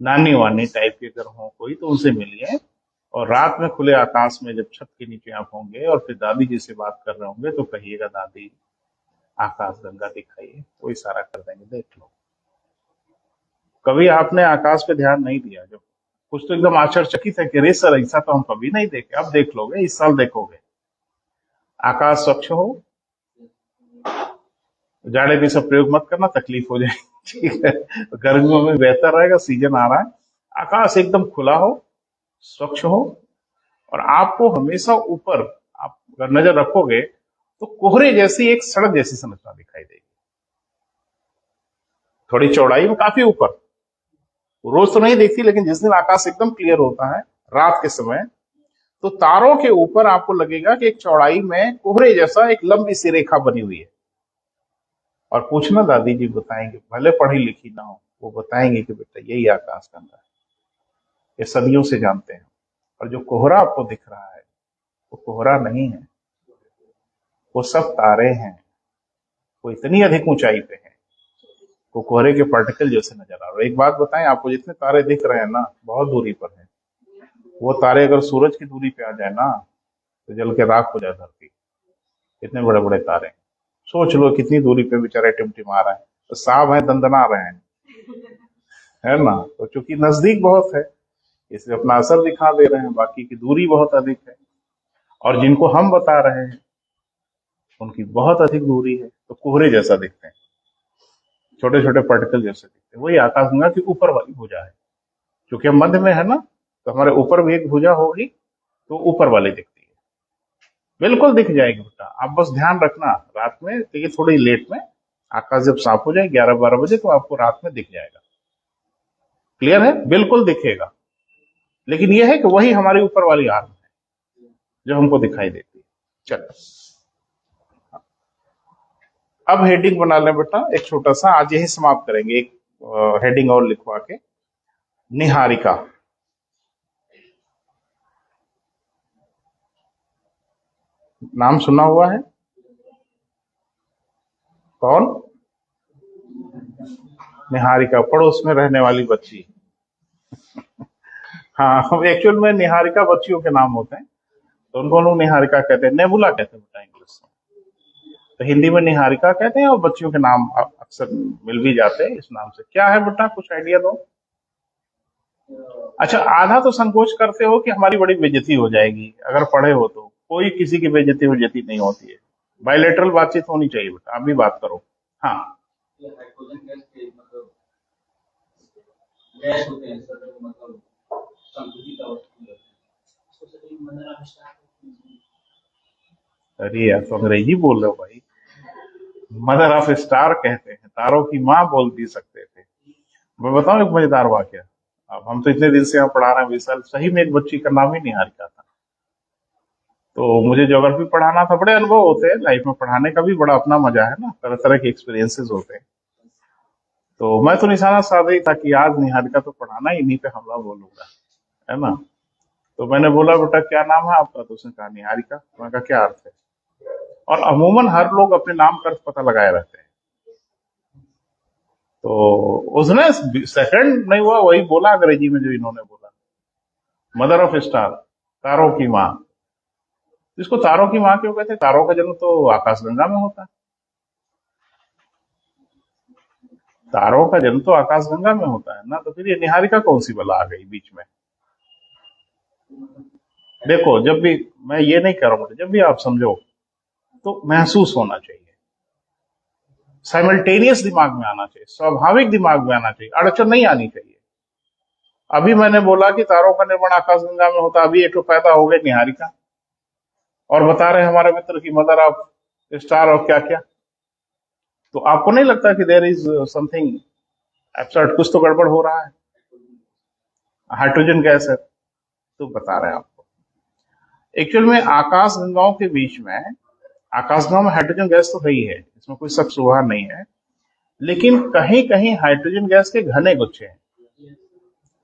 नानी वानी टाइप के अगर हो कोई, तो उनसे मिलिए। और रात में खुले आकाश में जब छत के नीचे आप होंगे और फिर दादी जी से बात कर रहे होंगे, तो कहिएगा दादी आकाशगंगा दिखाइए, वो इशारा कर देंगे, देख लो। कभी आपने आकाश पे ध्यान नहीं दिया? जब कुछ तो एकदम आश्चर्यचकित है कि अरे सर ऐसा तो हम कभी नहीं देखे। अब देख लोगे, इस साल देखोगे। आकाश स्वच्छ हो, जाड़े में सब प्रयोग मत करना, तकलीफ हो जाएगी, ठीक है। गर्मियों में बेहतर रहेगा, सीजन आ रहा है। आकाश एकदम खुला हो, स्वच्छ हो, और आपको हमेशा ऊपर आप अगर नजर रखोगे तो कोहरे जैसी एक सड़क जैसी संरचना दिखाई देगी, थोड़ी चौड़ाई में, काफी ऊपर। रोज तो नहीं दिखती, लेकिन जिस दिन आकाश एकदम क्लियर होता है रात के समय, तो तारों के ऊपर आपको लगेगा कि एक चौड़ाई में कोहरे जैसा एक लंबी सी रेखा बनी हुई है। और पूछना, दादी जी बताएंगे, भले पढ़ी लिखी ना हो, वो बताएंगे कि बेटा यही आकाशगंगा है, ये सदियों से जानते हैं। और जो कोहरा आपको दिख रहा है वो कोहरा नहीं है, वो सब तारे हैं। वो इतनी अधिक ऊंचाई पे है, वो कोहरे के पार्टिकल जैसे नजर आ रहे हैं। एक बात बताएं आपको, जितने तारे दिख रहे हैं ना, बहुत दूरी पर है। वो तारे अगर सूरज की दूरी पे आ जाए ना, तो जल के राख हो जाए धरती। इतने बड़े बड़े तारे, सोच लो कितनी दूरी पे बेचारे टिमटिमा रहे हैं। तो सांप है, दंदना रहे हैं, है ना। तो चूंकि नजदीक बहुत है, इसलिए अपना असर दिखा दे रहे हैं, बाकी की दूरी बहुत अधिक है। और जिनको हम बता रहे हैं उनकी बहुत अधिक दूरी है, तो कोहरे जैसा दिखते हैं, छोटे छोटे पार्टिकल जैसे दिखते हैं। वही आकाशगंगा की ऊपर वाली भुजा है। क्योंकि हम मध्य में है ना, तो हमारे ऊपर भी एक भुजा होगी, तो ऊपर वाली दिखती है। बिल्कुल दिख जाएगी बेटा, आप बस ध्यान रखना। रात में देखिए, थोड़ी लेट में आकाश जब साफ हो जाए 11-12 बजे, तो आपको रात में दिख जाएगा। क्लियर है? बिल्कुल दिखेगा। लेकिन यह है कि वही हमारी ऊपर वाली आर्म है जो हमको दिखाई देती है। चलो, अब हेडिंग बना लें बेटा एक छोटा सा, आज यही समाप्त करेंगे। एक हेडिंग और लिखवा के, निहारिका। नाम सुना हुआ है? कौन? निहारिका, पड़ोस में रहने वाली बच्ची। हाँ, हम एक्चुअल में निहारिका बच्चियों के नाम होते हैं, तो उनको लोग निहारिका कहते हैं, नेबुला कहते हैं बेटा इंग्लिश में। तो हिंदी में निहारिका कहते हैं, और बच्चियों के नाम अक्सर मिल भी जाते हैं इस नाम से। क्या है बेटा, कुछ आइडिया दो। अच्छा, आधा तो संकोच करते हो कि हमारी बड़ी बेइज्जती हो जाएगी अगर पढ़े हो तो। कोई किसी की बेइज्जती नहीं होती है। बायलैटरल बातचीत होनी चाहिए बेटा, आप भी बात करो। हाँ, अरे यार, तो अंग्रेजी बोल रहे हो भाई। मदर ऑफ स्टार कहते हैं, तारों की माँ बोल भी सकते थे। मैं बताऊं एक मजेदार वाक्य। अब हम तो इतने दिन से यहाँ पढ़ा रहे हैं, 20 साल, सही में एक बच्ची का नाम ही निहारिका था। तो मुझे ज्योग्राफी पढ़ाना था। बड़े अनुभव होते हैं लाइफ में, पढ़ाने का भी बड़ा अपना मजा है ना, तरह तरह के एक्सपीरियंसेस होते हैं। तो मैं तो निशाना साधा ही था कि आज निहारिका तो पढ़ाना ही, इन्हीं पे हमला बोलूंगा, है ना। तो मैंने बोला बेटा क्या नाम है आपका, तो उसने कहा निहारिका। मैंने कहा क्या अर्थ है। और अमूमन हर लोग अपने नाम का अर्थ पता लगाए रहते हैं। तो उसने सेकंड नहीं हुआ, वही बोला अंग्रेजी में जो इन्होंने बोला, मदर ऑफ स्टार, तारों की माँ। जिसको तारों की माँ क्यों कहते हैं, तारों का जन्म तो आकाशगंगा में होता है। तारों का जन्म तो आकाशगंगा में होता है ना, तो फिर ये निहारिका कौन सी बला आ गई बीच में। देखो जब भी, मैं ये नहीं कह रहा हूँ, जब भी आप समझो तो महसूस होना चाहिए, साइमल्टेनियस दिमाग में आना चाहिए, स्वाभाविक दिमाग में आना चाहिए, अड़चन नहीं आनी चाहिए। अभी मैंने बोला कि तारों का निर्माण आकाशगंगा में होता, अभी एक तो पैदा हो गए निहारिका, और बता रहे हमारे मित्र की मदर ऑफ स्टार और क्या क्या। तो आपको नहीं लगता कि देयर इज समथिंग एब्सर्ड, कुछ तो गड़बड़ हो रहा है। हाइड्रोजन गैस है, तो बता रहे हैं आपको। एक्चुअल में आकाश गंगाओं के बीच में, आकाशगंगा में हाइड्रोजन गैस तो है ही है, इसमें कोई शक शुबहा नहीं है, लेकिन कहीं कहीं हाइड्रोजन गैस के घने गुच्छे हैं,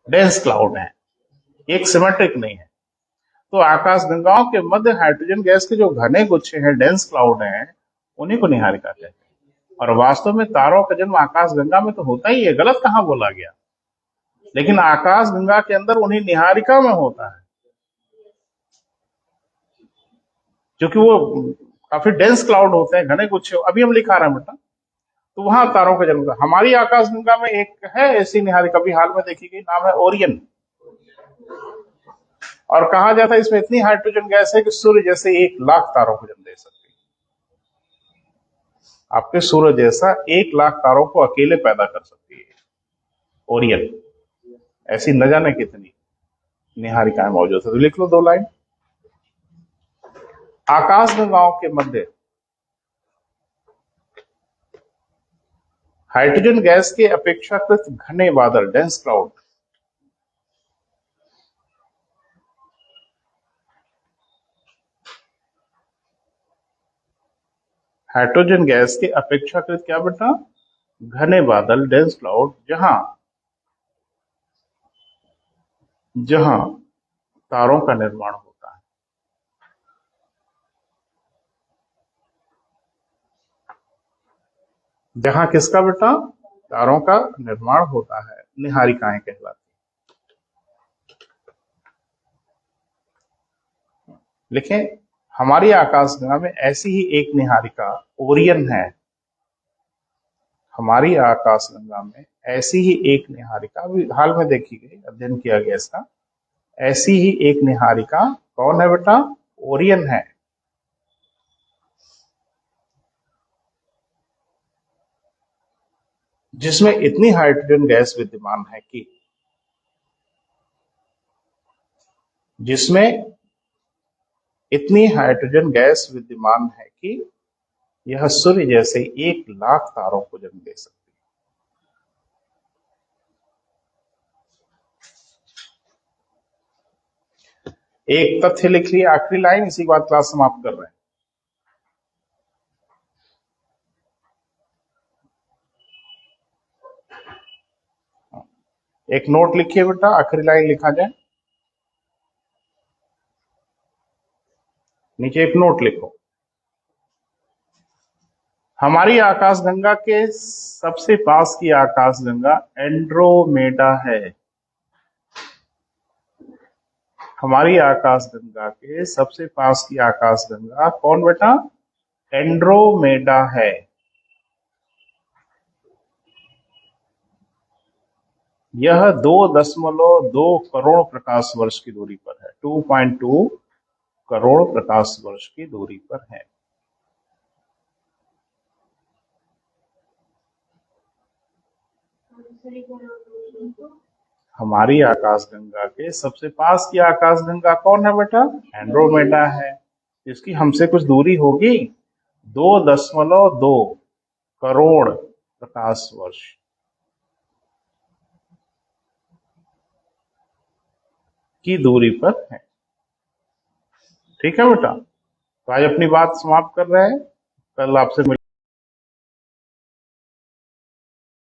डेंस क्लाउड हैं, एक सिमेट्रिक नहीं है। तो आकाश गंगाओं के मध्य हाइड्रोजन गैस के जो घने गुच्छे हैं, डेंस क्लाउड हैं, उन्हीं को निहारिका कहते हैं। और वास्तव में तारों का जन्म आकाश गंगा में तो होता ही है, गलत कहां बोला गया, लेकिन आकाश गंगा के अंदर उन्हीं निहारिका में होता है, क्योंकि वो काफी डेंस क्लाउड होते हैं, घने गुच्छे। अभी हम लिखा रहे हैं बेटा, तो वहां तारों का जन्म होता है। हमारी आकाश गंगा में एक है ऐसी निहारिका, अभी हाल में देखी गई, नाम है ओरियन। और कहा जाता है इसमें इतनी हाइड्रोजन गैस है कि सूर्य जैसे 1 लाख तारों को जन्म दे सकती है। आपके सूर्य जैसा 1 लाख तारों को अकेले पैदा कर सकती है ओरियन। ऐसी न जाने कितनी निहारिकाएं मौजूद है। तो लिख लो 2 लाइन। आकाश गंगाओं के मध्य हाइड्रोजन गैस के अपेक्षाकृत घने बादल, डेंस क्लाउड, हाइड्रोजन गैस के अपेक्षाकृत क्या बेटा, घने बादल, डेंस क्लाउड, जहां जहां तारों का निर्माण होता है। जहां किसका बेटा, तारों का निर्माण होता है, निहारिकाएं कहलाती। लिखें, हमारी आकाशगंगा में ऐसी ही एक निहारिका ओरियन है। हमारी आकाशगंगा में ऐसी ही एक निहारिका अभी हाल में देखी गई, अध्ययन किया गया इसका, ऐसी ही एक निहारिका कौन है बेटा, ओरियन है। जिसमें इतनी हाइड्रोजन गैस विद्यमान है कि, जिसमें इतनी हाइड्रोजन गैस विद्यमान है कि यह सूर्य जैसे 1 लाख तारों को जन्म दे सकती है। एक तथ्य लिख लिया, आखिरी लाइन, इसी के बाद क्लास समाप्त कर रहे हैं। एक नोट लिखिए बेटा, आखिरी लाइन लिखा जाए, नीचे एक नोट लिखो। हमारी आकाशगंगा के सबसे पास की आकाशगंगा एंड्रोमेडा है। हमारी आकाशगंगा के सबसे पास की आकाशगंगा कौन बेटा, एंड्रोमेडा है। यह 2.2 करोड़ प्रकाश वर्ष की दूरी पर है, 2.2 करोड़ प्रकाश वर्ष की दूरी पर है। हमारी आकाशगंगा के सबसे पास की आकाशगंगा कौन है बेटा, एंड्रोमेडा है। इसकी हमसे कुछ दूरी होगी, 2.2 करोड़ प्रकाश वर्ष। की दूरी पर है। ठीक है बेटा, तो आज अपनी बात समाप्त कर रहे हैं, कल आपसे